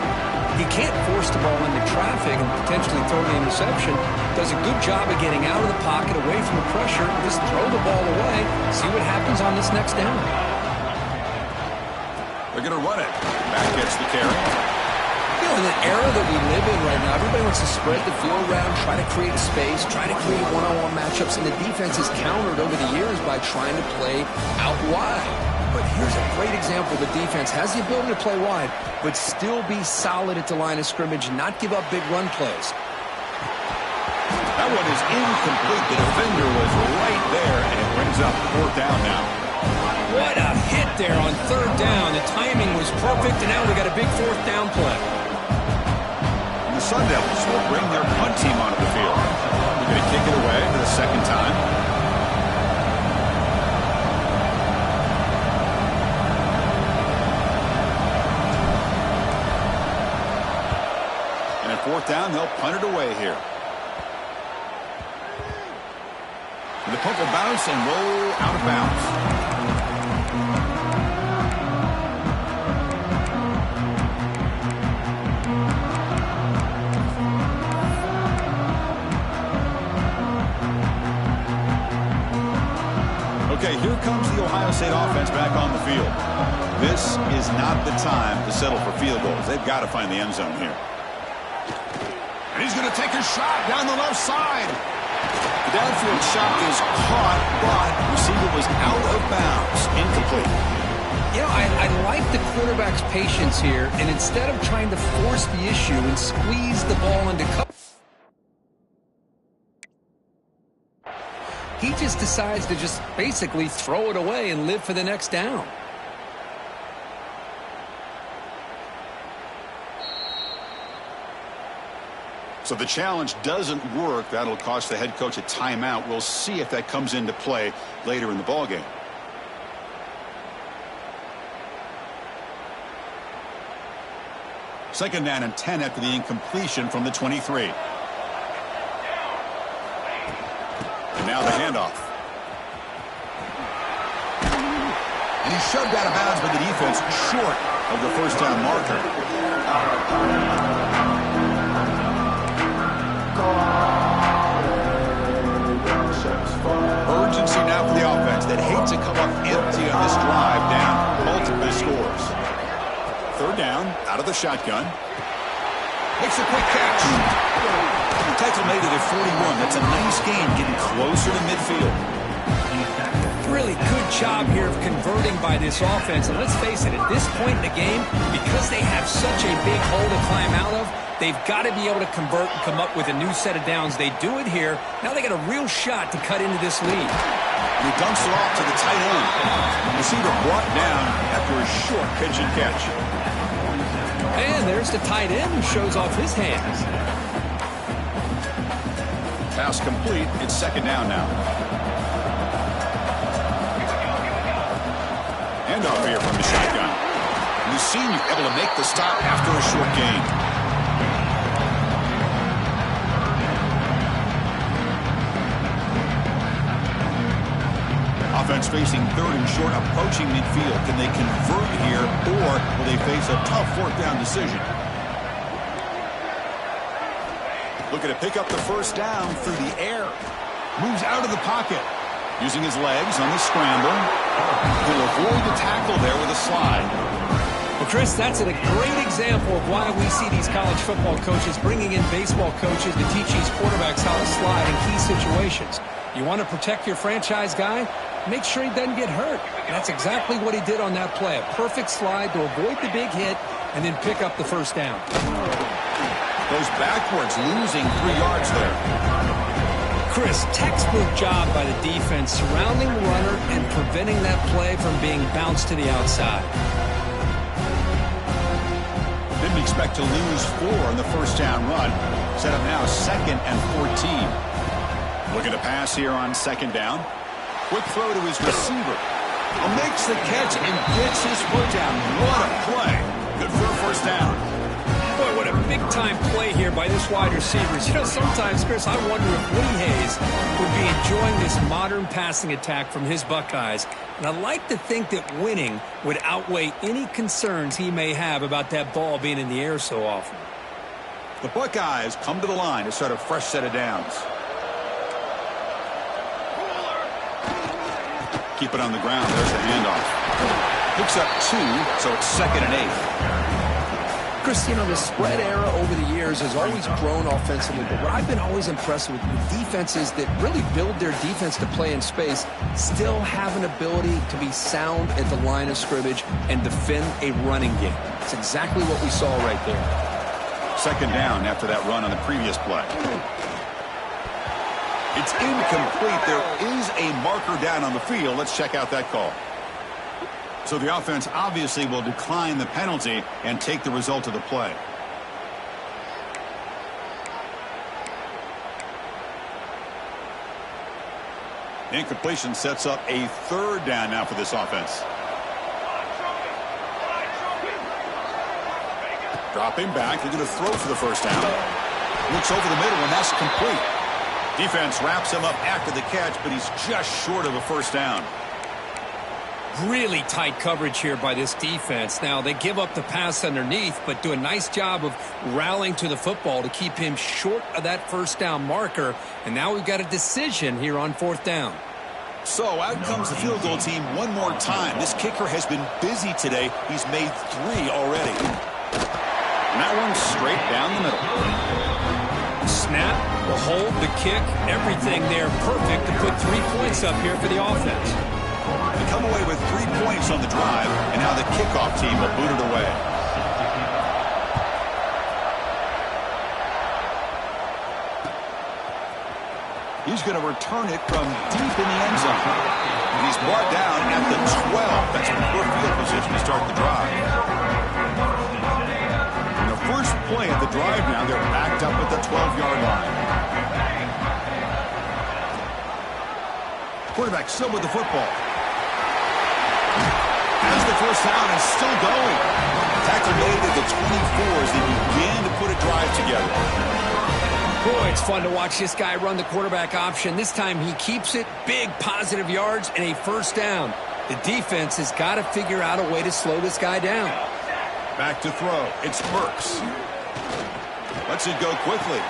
He can't force the ball into traffic and potentially throw the interception. Does a good job of getting out of the pocket, away from the pressure. Just throw the ball away. See what happens on this next down. They're going to run it. Back gets the carry. You know, in the era that we live in right now, everybody wants to spread the field around, try to create space, try to create one-on-one matchups, and the defense is countered over the years by trying to play out wide. But here's a great example. The defense has the ability to play wide, but still be solid at the line of scrimmage, not give up big run plays. That one is incomplete. The defender was right there, and it brings up fourth down now. What a hit there on third down. The timing was perfect, and now we got a big fourth down play. And the Sun Devils will bring their punt team onto the field. They're going to kick it away for the second time. And at fourth down, they'll punt it away here. And the punt will bounce and roll out of bounds. Okay, here comes the Ohio State offense back on the field. This is not the time to settle for field goals. They've got to find the end zone here. And he's going to take a shot down the left side. The downfield shot is caught, but receiver was out of bounds. Incomplete. You know, I like the quarterback's patience here, and instead of trying to force the issue and squeeze the ball into cover, he just decides to just basically throw it away and live for the next down. So the challenge doesn't work. That'll cost the head coach a timeout. We'll see if that comes into play later in the ballgame. Second down and 10 after the incompletion from the 23. And now the handoff. And he's shoved out of bounds by the defense short of the first down marker. Urgency now for the offense that hates to come up empty on this drive, down multiple scores. Third down, out of the shotgun. Makes a quick catch. Tackle made it at 41. That's a nice gain, getting closer to midfield. Really good job here of converting by this offense. And let's face it, at this point in the game, because they have such a big hole to climb out of, they've got to be able to convert and come up with a new set of downs. They do it here. Now they got a real shot to cut into this lead. And he dumps it off to the tight end. Receiver brought down after a short pitch and catch. And there's the tight end who shows off his hands. Pass complete. It's second down now. Handoff here from the shotgun. And the senior able to make the stop after a short gain. Offense facing third and short, approaching midfield. Can they convert here, or will they face a tough fourth down decision? Looking to pick up the first down through the air. Moves out of the pocket. Using his legs on the scramble. He'll avoid the tackle there with a slide. Well, Chris, that's a great example of why we see these college football coaches bringing in baseball coaches to teach these quarterbacks how to slide in key situations. You want to protect your franchise guy? Make sure he doesn't get hurt. And that's exactly what he did on that play. A perfect slide to avoid the big hit and then pick up the first down. Goes backwards, losing 3 yards there. Chris, textbook job by the defense surrounding the runner and preventing that play from being bounced to the outside. Didn't expect to lose 4 on the first down run. Set up now second and 14. Looking to pass here on second down. Quick throw to his receiver. Makes the catch and gets his foot down. What a play. Good for a first down. Boy, what a big-time play here by this wide receivers. You know, sometimes, Chris, I wonder if Woody Hayes would be enjoying this modern passing attack from his Buckeyes. And I like to think that winning would outweigh any concerns he may have about that ball being in the air so often. The Buckeyes come to the line to start a fresh set of downs. Keep it on the ground. There's the handoff. Picks up 2, so it's 2nd and 8. Chris, you know, the spread era over the years has always grown offensively, but what I've been always impressed with defenses that really build their defense to play in space still have an ability to be sound at the line of scrimmage and defend a running game. It's exactly what we saw right there. 2nd down after that run on the previous play. It's incomplete. There is a marker down on the field. Let's check out that call. So the offense obviously will decline the penalty and take the result of the play. Incompletion sets up a 3rd down now for this offense. Dropping back. They're going to throw for the first down. Looks over the middle, and that's complete. Defense wraps him up after the catch, but he's just short of a first down. Really tight coverage here by this defense. Now, they give up the pass underneath, but do a nice job of rallying to the football to keep him short of that first down marker. And now we've got a decision here on 4th down. So out comes the field goal team one more time. This kicker has been busy today. He's made 3 already. And that one's straight down the middle. Snap, the hold, the kick, everything there perfect to put 3 points up here for the offense. They come away with 3 points on the drive, and now the kickoff team will boot it away. He's going to return it from deep in the end zone. And he's brought down at the 12. That's poor field position to start the drive. And the first play at the drive now, they're backed up at the 12-yard line. Quarterback still with the football. As the first down is still going. Tackle made at the 24 as they began to put a drive together. Boy, it's fun to watch this guy run the quarterback option. This time he keeps it, big positive yards, and a first down. The defense has got to figure out a way to slow this guy down. Back to throw. It's Burks. Lets it go quickly.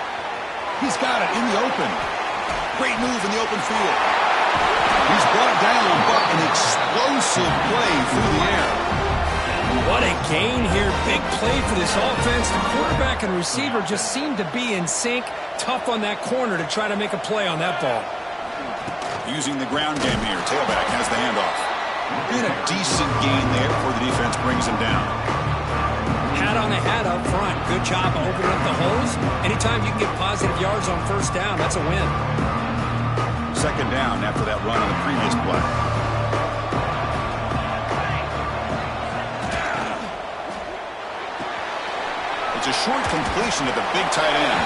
He's got it in the open. Great move in the open field. He's brought down, but an explosive play through the air. What a gain here. Big play for this offense. The quarterback and receiver just seem to be in sync. Tough on that corner to try to make a play on that ball. Using the ground game here. Tailback has the handoff. And a decent gain there before the defense brings him down. Hat on the hat up front. Good job of opening up the holes. Anytime you can get positive yards on first down, that's a win. 2nd down after that run on the previous play. It's a short completion to the big tight end.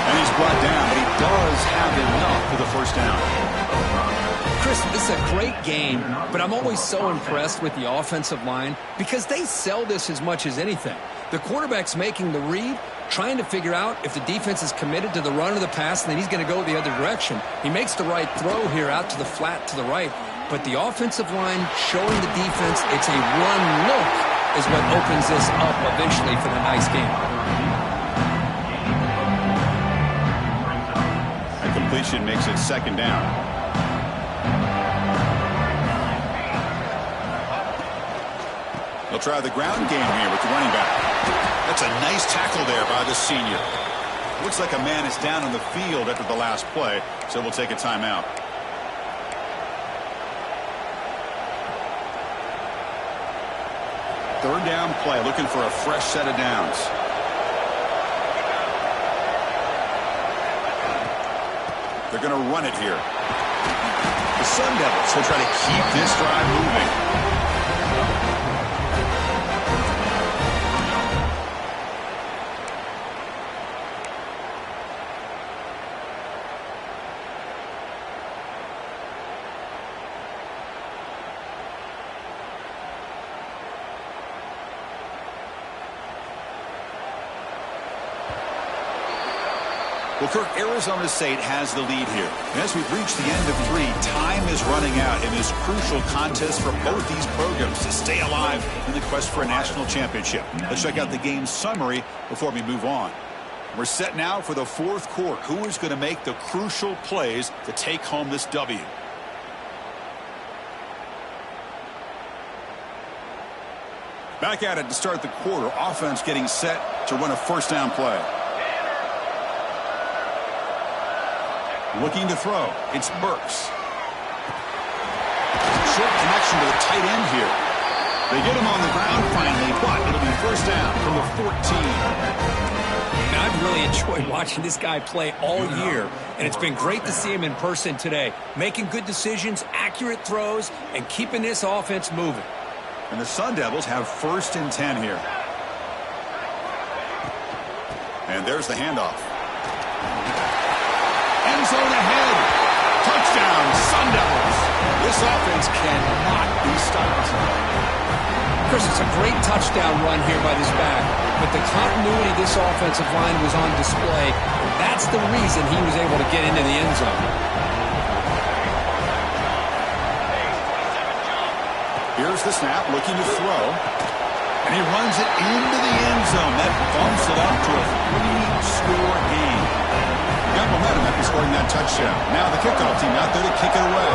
And he's brought down, but he does have enough for the first down. Chris, this is a great game, but I'm always so impressed with the offensive line because they sell this as much as anything. The quarterback's making the read, trying to figure out if the defense is committed to the run or the pass, and then he's going to go the other direction. He makes the right throw here out to the flat to the right, but the offensive line showing the defense it's a run look is what opens this up eventually for the nice game. A completion makes it 2nd down. They'll try the ground game here with the running back. That's a nice tackle there by the senior. Looks like a man is down on the field after the last play, so we'll take a timeout. Third down play, looking for a fresh set of downs. They're going to run it here. The Sun Devils will try to keep this drive moving. Well, Kirk, Arizona State has the lead here. And as we've reached the end of 3, time is running out in this crucial contest for both these programs to stay alive in the quest for a national championship. Let's check out the game summary before we move on. We're set now for the 4th quarter. Who is going to make the crucial plays to take home this W? Back at it to start the quarter. Offense getting set to run a first down play. Looking to throw. It's Burks. Short connection to the tight end here. They get him on the ground finally, but it'll be first down from the 14. Now, I've really enjoyed watching this guy play all year, and it's been great to see him in person today. Making good decisions, accurate throws, and keeping this offense moving. And the Sun Devils have 1st and 10 here. And there's the handoff. End zone ahead. Touchdown, Sun Devils. This offense cannot be stopped. Chris, it's a great touchdown run here by this back, but the continuity of this offensive line was on display. That's the reason he was able to get into the end zone. Here's the snap, looking to throw. And he runs it into the end zone. That bumps it up to a 3-score game. Got momentum after scoring that touchdown. Now the kickoff team out there to kick it away.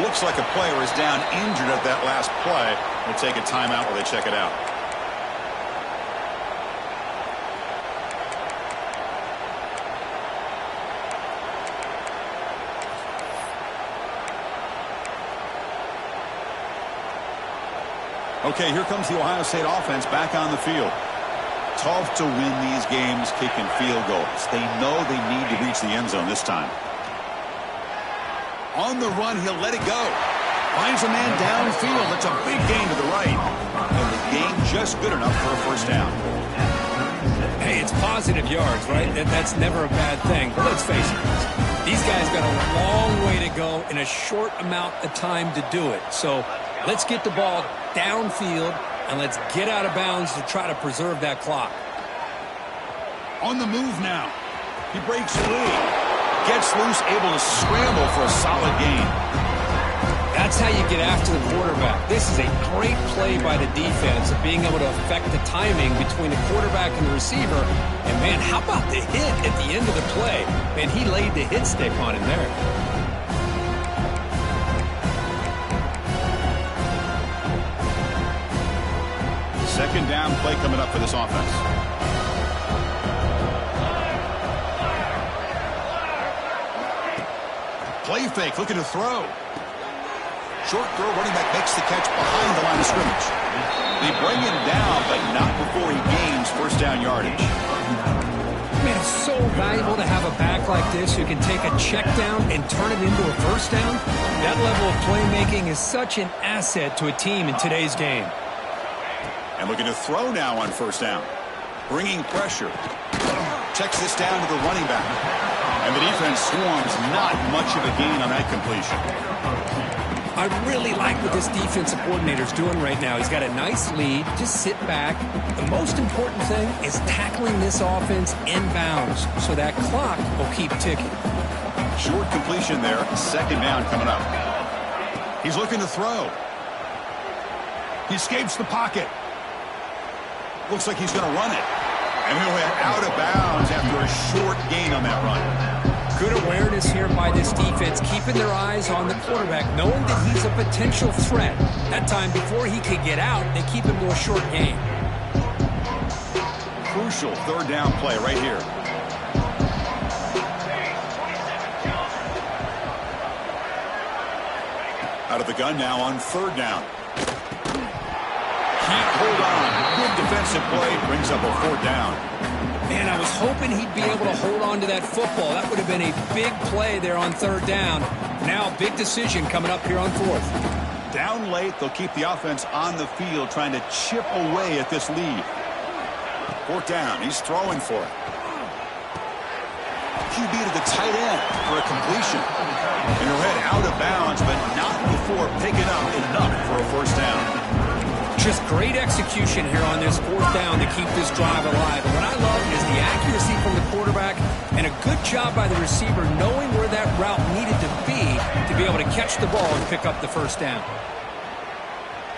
Looks like a player is down injured at that last play. We'll take a timeout while they check it out. Okay, here comes the Ohio State offense back on the field. Tough to win these games kicking field goals. They know they need to reach the end zone this time. On the run, he'll let it go. Finds a man downfield. That's a big gain to the right. And the gain just good enough for a first down. Hey, it's positive yards, right? That's never a bad thing. But let's face it, these guys got a long way to go in a short amount of time to do it. So let's get the ball downfield, and let's get out of bounds to try to preserve that clock. On the move now. He breaks free. Gets loose, able to scramble for a solid gain. That's how you get after the quarterback. This is a great play by the defense of being able to affect the timing between the quarterback and the receiver. And, man, how about the hit at the end of the play? Man, he laid the hit stick on him there. Second down play coming up for this offense. Play fake, looking to throw. Short throw, running back makes the catch behind the line of scrimmage. They bring him down, but not before he gains first down yardage. Man, it's so valuable to have a back like this who can take a check down and turn it into a first down. That level of playmaking is such an asset to a team in today's game. And looking to throw now on first down. Bringing pressure. Checks this down to the running back. And the defense swarms, not much of a gain on that completion. I really like what this defensive coordinator's doing right now. He's got a nice lead. Just sit back. The most important thing is tackling this offense inbounds so that clock will keep ticking. Short completion there. Second down coming up. He's looking to throw. He escapes the pocket. Looks like he's going to run it. And he'll head out of bounds after a short gain on that run. Good awareness here by this defense, keeping their eyes on the quarterback, knowing that he's a potential threat. That time, before he could get out, they keep him to a short gain. Crucial third down play right here. Out of the gun now on third down. Can't hold on. Good defensive play brings up a fourth down. Man, I was hoping he'd be able to hold on to that football. That would have been a big play there on third down. Now, big decision coming up here on fourth. Down late, they'll keep the offense on the field trying to chip away at this lead. Fourth down, he's throwing for it. QB to the tight end for a completion. And he'll head out of bounds, but not before picking up enough for a first down. Just great execution here on this fourth down to keep this drive alive. And what I love is the accuracy from the quarterback and a good job by the receiver knowing where that route needed to be able to catch the ball and pick up the first down.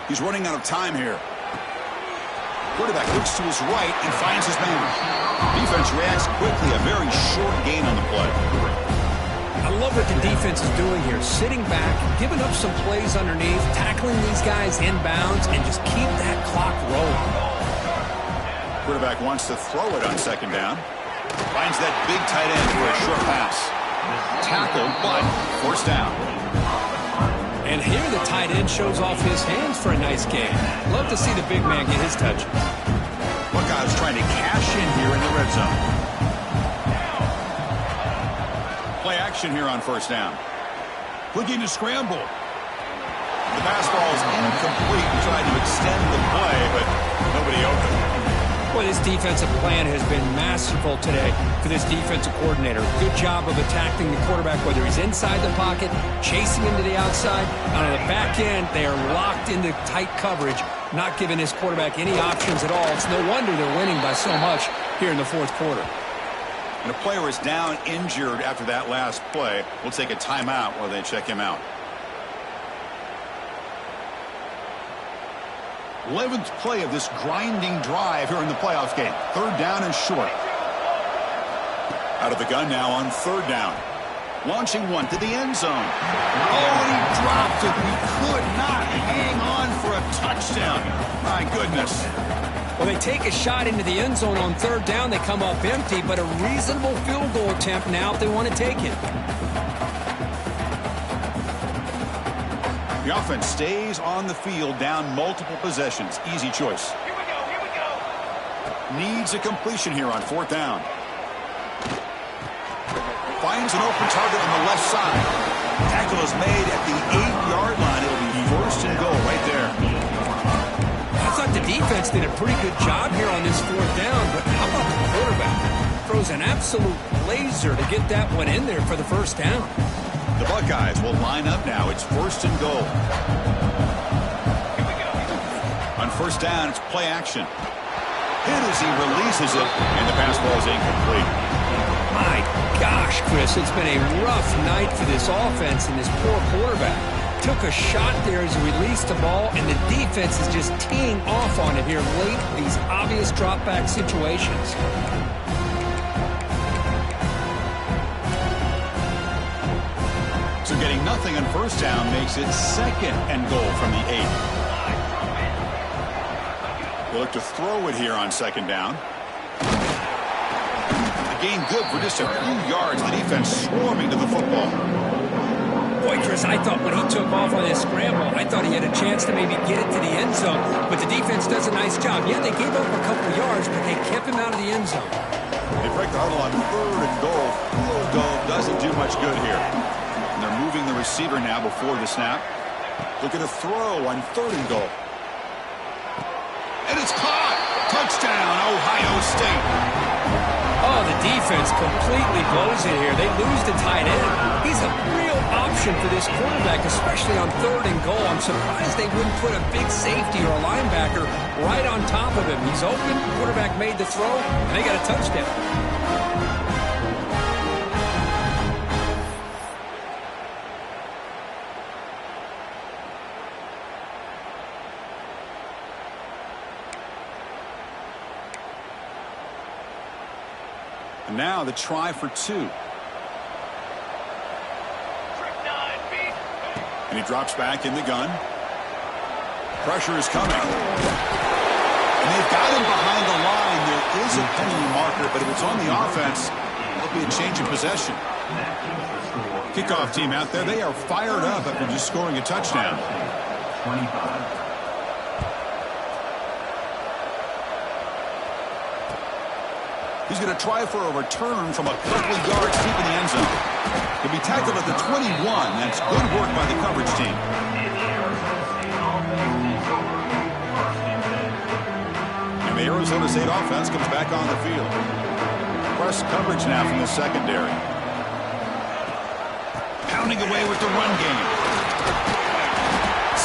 He's running out of time here. Quarterback looks to his right and finds his man. Defense reacts quickly, a very short gain on the play. I love what the defense is doing here. Sitting back, giving up some plays underneath, tackling these guys inbounds, and just keep that clock rolling. Quarterback wants to throw it on second down. Finds that big tight end for a short pass. Tackled, but forced down. And here the tight end shows off his hands for a nice game. Love to see the big man get his touches. Buckeyes trying to cash in here in the red zone. Play action here on first down. Looking to scramble. The pass ball is incomplete. Trying to extend the play, but nobody open. Boy, this defensive plan has been masterful today for this defensive coordinator. Good job of attacking the quarterback, whether he's inside the pocket, chasing him to the outside. On the back end, they are locked into tight coverage, not giving this quarterback any options at all. It's no wonder they're winning by so much here in the fourth quarter. And a player is down injured after that last play. We'll take a timeout while they check him out. 11th play of this grinding drive here in the playoff game. Third down and short. Out of the gun now on third down. Launching one to the end zone. Oh, and he dropped it. He could not hang on for a touchdown. My goodness. Well, they take a shot into the end zone on third down. They come up empty, but a reasonable field goal attempt now if they want to take it. The offense stays on the field, down multiple possessions. Easy choice. Here we go. Needs a completion here on fourth down. Finds an open target on the left side. Tackle is made at the 8-yard line. It'll be first and goal right there. I thought the defense did a pretty good job here on this fourth down, but how about the quarterback? Throws an absolute laser to get that one in there for the first down. The Buckeyes will line up now. It's first and goal. Here we go. On first down, it's play action. Hit as he releases it, and the pass ball is incomplete. My gosh, Chris, it's been a rough night for this offense and this poor quarterback. Took a shot there as he released the ball, and the defense is just teeing off on it here late in these obvious drop-back situations. So getting nothing on first down makes it second and goal from the 8. They look to throw it here on second down. The gain good for just a few yards. The defense swarming to the football. Boy, Chris, I thought when he took off on his scramble, I thought he had a chance to maybe get it to the end zone. But the defense does a nice job. Yeah, they gave up a couple yards, but they kept him out of the end zone. They break the huddle on third and goal. Field goal doesn't do much good here. And they're moving the receiver now before the snap. Looking to throw on third and goal. And it's caught. Touchdown, Ohio State. Oh, the defense completely blows it here. They lose the tight end. He's a real option for this quarterback, especially on third and goal. I'm surprised they wouldn't put a big safety or a linebacker right on top of him. He's open. Quarterback made the throw, and they got a touchdown. And now the try for two. And he drops back in the gun. Pressure is coming. And they've got him behind the line. There is a penalty marker, but if it's on the offense, it'll be a change of possession. Kickoff team out there, they are fired up after just scoring a touchdown. 25. He's going to try for a return from a couple of yards deep in the end zone. He'll be tackled at the 21. That's good work by the coverage team. And the Arizona State offense comes back on the field. Press coverage now from the secondary. Pounding away with the run game.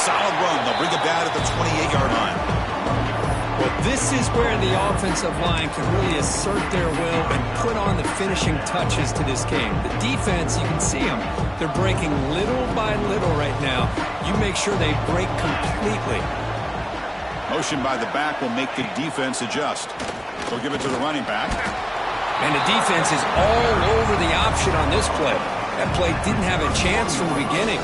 solid run. They'll bring it down at the 28-yard line. Well, this is where the offensive line can really assert their will and put on the finishing touches to this game. The defense, you can see them. They're breaking little by little right now. You make sure they break completely. Motion by the back will make the defense adjust. They'll give it to the running back. And the defense is all over the option on this play. That play didn't have a chance from the beginning.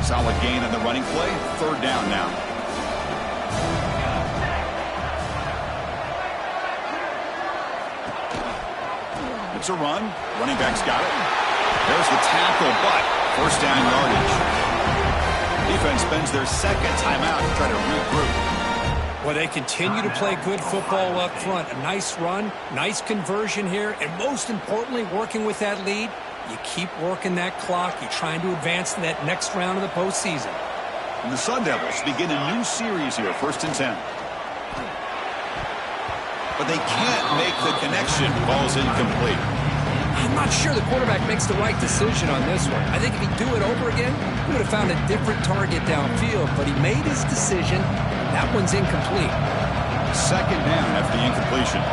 Solid gain on the running play. Third down now. It's a run. Running back's got it. There's the tackle, but first down yardage. Defense spends their second timeout to try to regroup. Well, they continue to play good football up front. A nice run, nice conversion here, and most importantly, working with that lead. You keep working that clock. You're trying to advance to that next round of the postseason. And the Sun Devils begin a new series here, 1st and 10. But they can't make the connection. Ball's incomplete. I'm not sure the quarterback makes the right decision on this one. I think if he'd do it over again, he would have found a different target downfield, but he made his decision. That one's incomplete. Second down after the incompletion.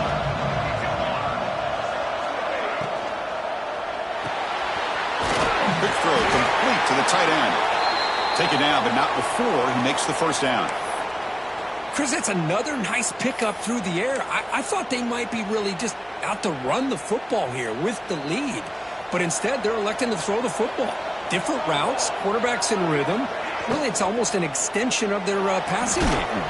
Quick throw complete to the tight end. Taken down, but not before he makes the first down. Chris, that's another nice pickup through the air. I thought they might be really just out to run the football here with the lead. But instead, they're electing to throw the football. Different routes, quarterbacks in rhythm. Really, it's almost an extension of their passing game.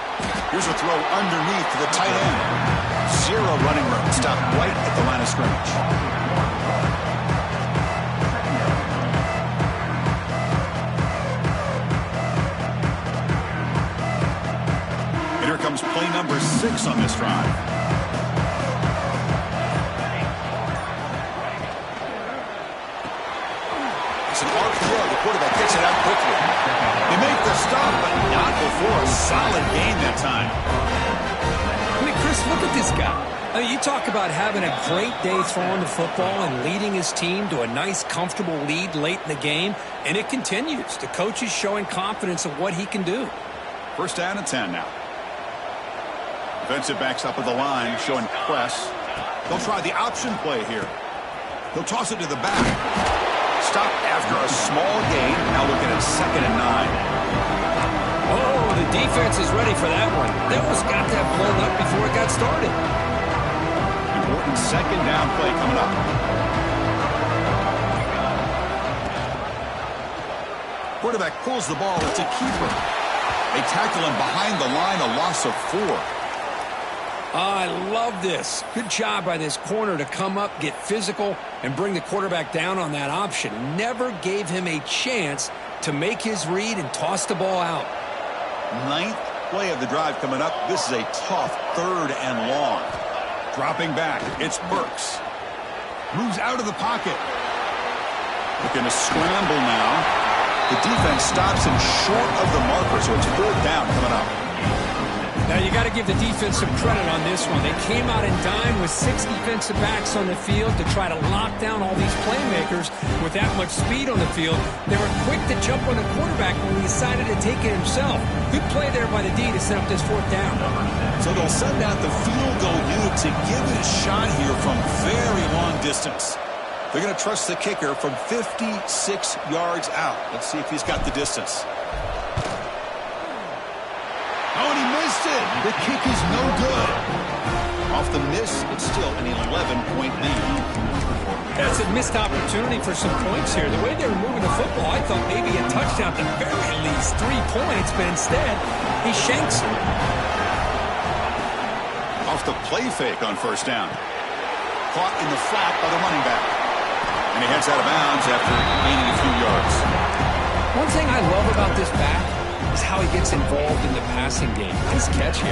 Here's a throw underneath to the tight end. Zero running room. Stopped right at the line of scrimmage. Here comes play number 6 on this drive. It's an arc throw. The quarterback gets it out quickly. They make the stop, but not before a solid gain that time. I mean, Chris, look at this guy. I mean, you talk about having a great day throwing the football and leading his team to a nice, comfortable lead late in the game, and it continues. The coach is showing confidence of what he can do. First down and 10 now. Defensive backs up at the line, showing press. They'll try the option play here. He'll toss it to the back. Stop after a small gain. Now looking at 2nd and 9. Oh, the defense is ready for that one. They almost got that blown up before it got started. Important 2nd down play coming up. Quarterback pulls the ball. It's a keeper. They tackle him behind the line, a loss of 4. I love this. Good job by this corner to come up, get physical, and bring the quarterback down on that option. Never gave him a chance to make his read and toss the ball out. 9th play of the drive coming up. This is a tough 3rd and long. Dropping back, it's Burks. Moves out of the pocket. Looking to scramble now. The defense stops him short of the marker, so it's 4th down coming up. Now, you got to give the defense some credit on this one. They came out in dime with 6 defensive backs on the field to try to lock down all these playmakers with that much speed on the field. They were quick to jump on the quarterback when he decided to take it himself. Good play there by the D to set up this 4th down. So they'll send out the field goal unit to give it a shot here from very long distance. They're going to trust the kicker from 56 yards out. Let's see if he's got the distance. Oh, and he missed it. The kick is no good. Off the miss, it's still an 11-point lead. That's a missed opportunity for some points here. The way they were moving the football, I thought maybe a touchdown, at the very least 3 points, but instead, he shanks it. Off the play fake on 1st down. Caught in the flat by the running back. And he heads out of bounds after gaining a few yards. One thing I love about this back is how he gets involved in the passing game. Nice catch here.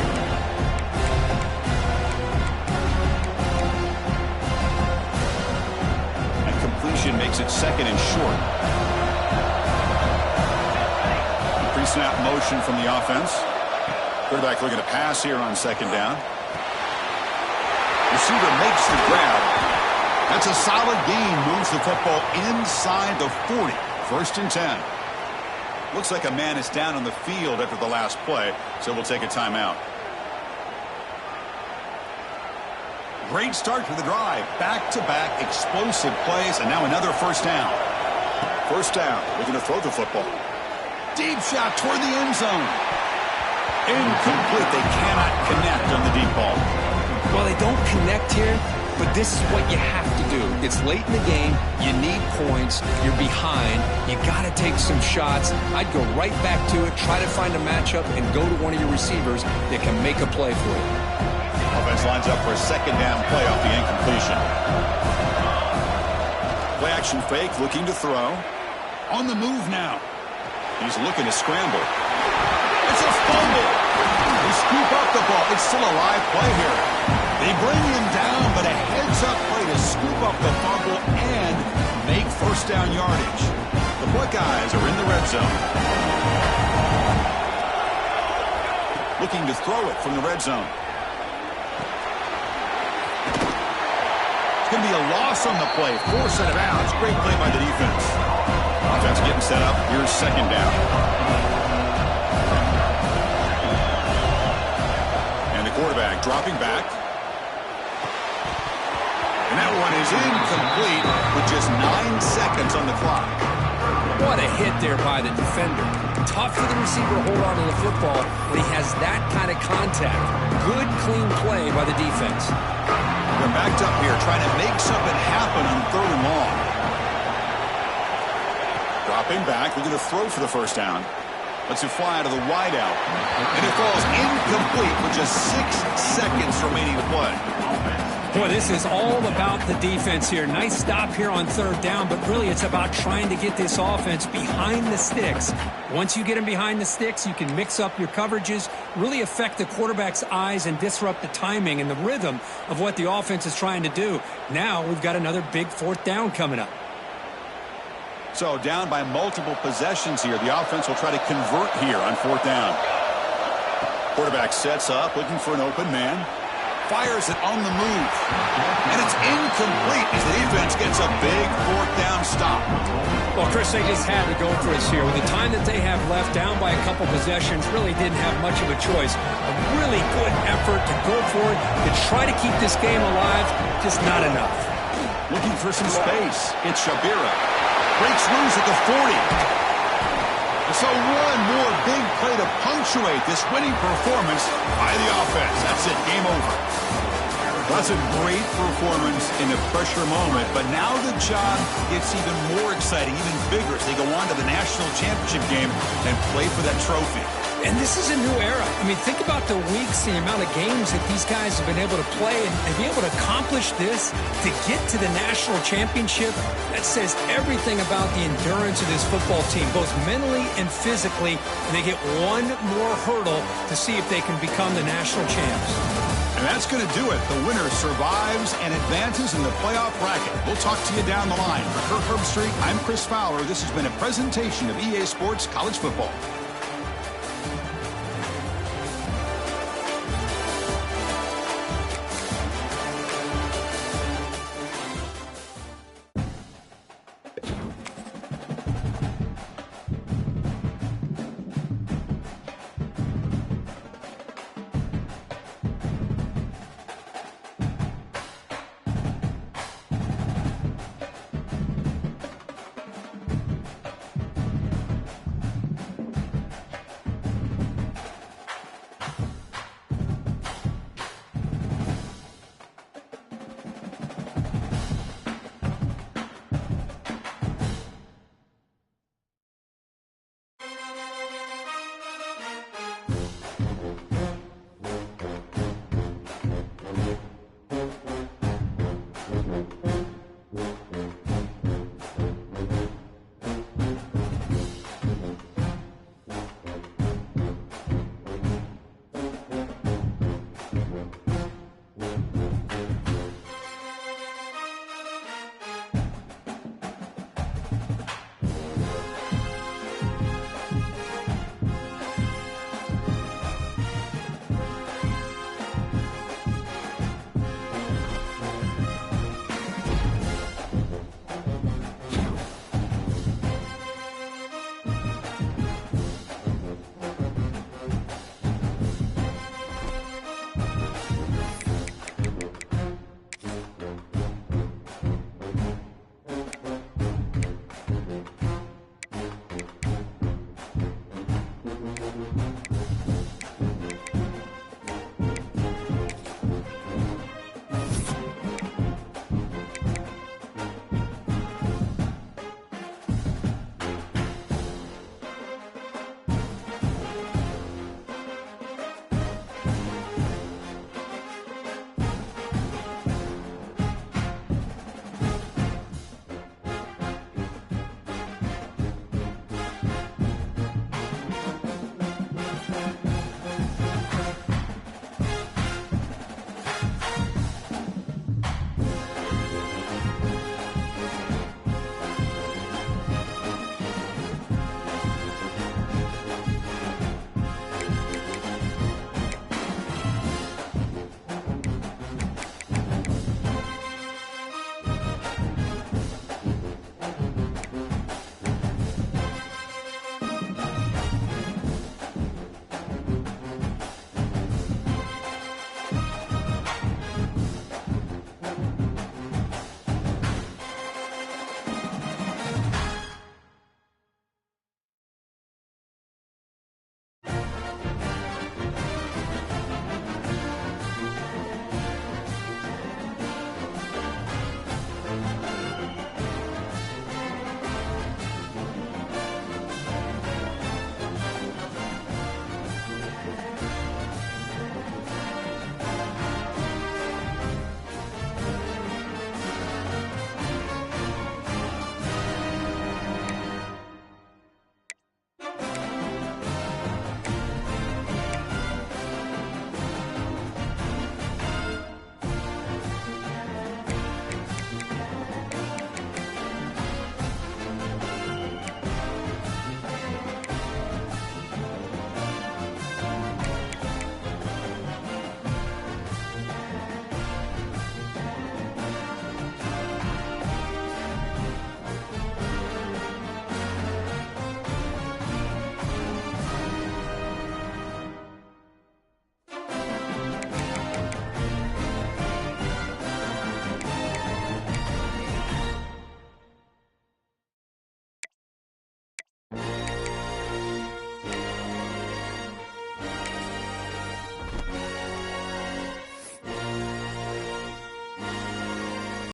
And completion makes it 2nd and short. Pre-snap motion from the offense. Quarterback looking to pass here on 2nd down. Receiver makes the grab. That's a solid gain. Moves the football inside the 40. 1st and 10. Looks like a man is down on the field after the last play, so we'll take a timeout. Great start to the drive. Back-to-back explosive plays, and now another 1st down. 1st down. We're going to throw the football. Deep shot toward the end zone. Incomplete. They cannot connect on the deep ball. Well, they don't connect here, but this is what you have to do. It's late in the game. You need points. You're behind. You got to take some shots. I'd go right back to it, try to find a matchup, and go to one of your receivers that can make a play for you. Offense lines up for a 2nd down play off the incompletion. Play action fake, looking to throw. On the move now. He's looking to scramble. It's a fumble. They scoop up the ball. It's still a live play here. They bring him down, but a heads-up play to scoop up the fumble and make 1st down yardage. The Buckeyes are in the red zone. Looking to throw it from the red zone. It's going to be a loss on the play. Force it out. Great play by the defense. Offense getting set up. Here's 2nd down. And the quarterback dropping back. And that one is incomplete with just 9 seconds on the clock. What a hit there by the defender. Tough for the receiver to hold on to the football when he has that kind of contact. Good, clean play by the defense. They're backed up here trying to make something happen on 3rd and long. Dropping back. They're going to throw for the 1st down. Lets it fly out of the wideout. And it falls incomplete with just 6 seconds remaining to play. Boy, this is all about the defense here. Nice stop here on 3rd down, but really it's about trying to get this offense behind the sticks. Once you get them behind the sticks, you can mix up your coverages, really affect the quarterback's eyes and disrupt the timing and the rhythm of what the offense is trying to do. Now we've got another big 4th down coming up. So down by multiple possessions here. The offense will try to convert here on 4th down. Quarterback sets up, looking for an open man. Fires it on the move. And it's incomplete as the defense gets a big 4th down stop. Well, Chris, they just had to go for this here. With the time that they have left, down by a couple possessions, really didn't have much of a choice. A really good effort to go for it, to try to keep this game alive, just not enough. Looking for some space. It's Shabira. Breaks loose at the 40. So one more big play to punctuate this winning performance by the offense. That's it. Game over. That's a great performance in a pressure moment, but now the job gets even more exciting, even bigger as they go on to the national championship game and play for that trophy. And this is a new era. I mean, think about the weeks, the amount of games that these guys have been able to play and be able to accomplish this, to get to the national championship. That says everything about the endurance of this football team, both mentally and physically. And they get one more hurdle to see if they can become the national champs. And that's going to do it. The winner survives and advances in the playoff bracket. We'll talk to you down the line. For Kirk Herbstreit, I'm Chris Fowler. This has been a presentation of EA Sports College Football.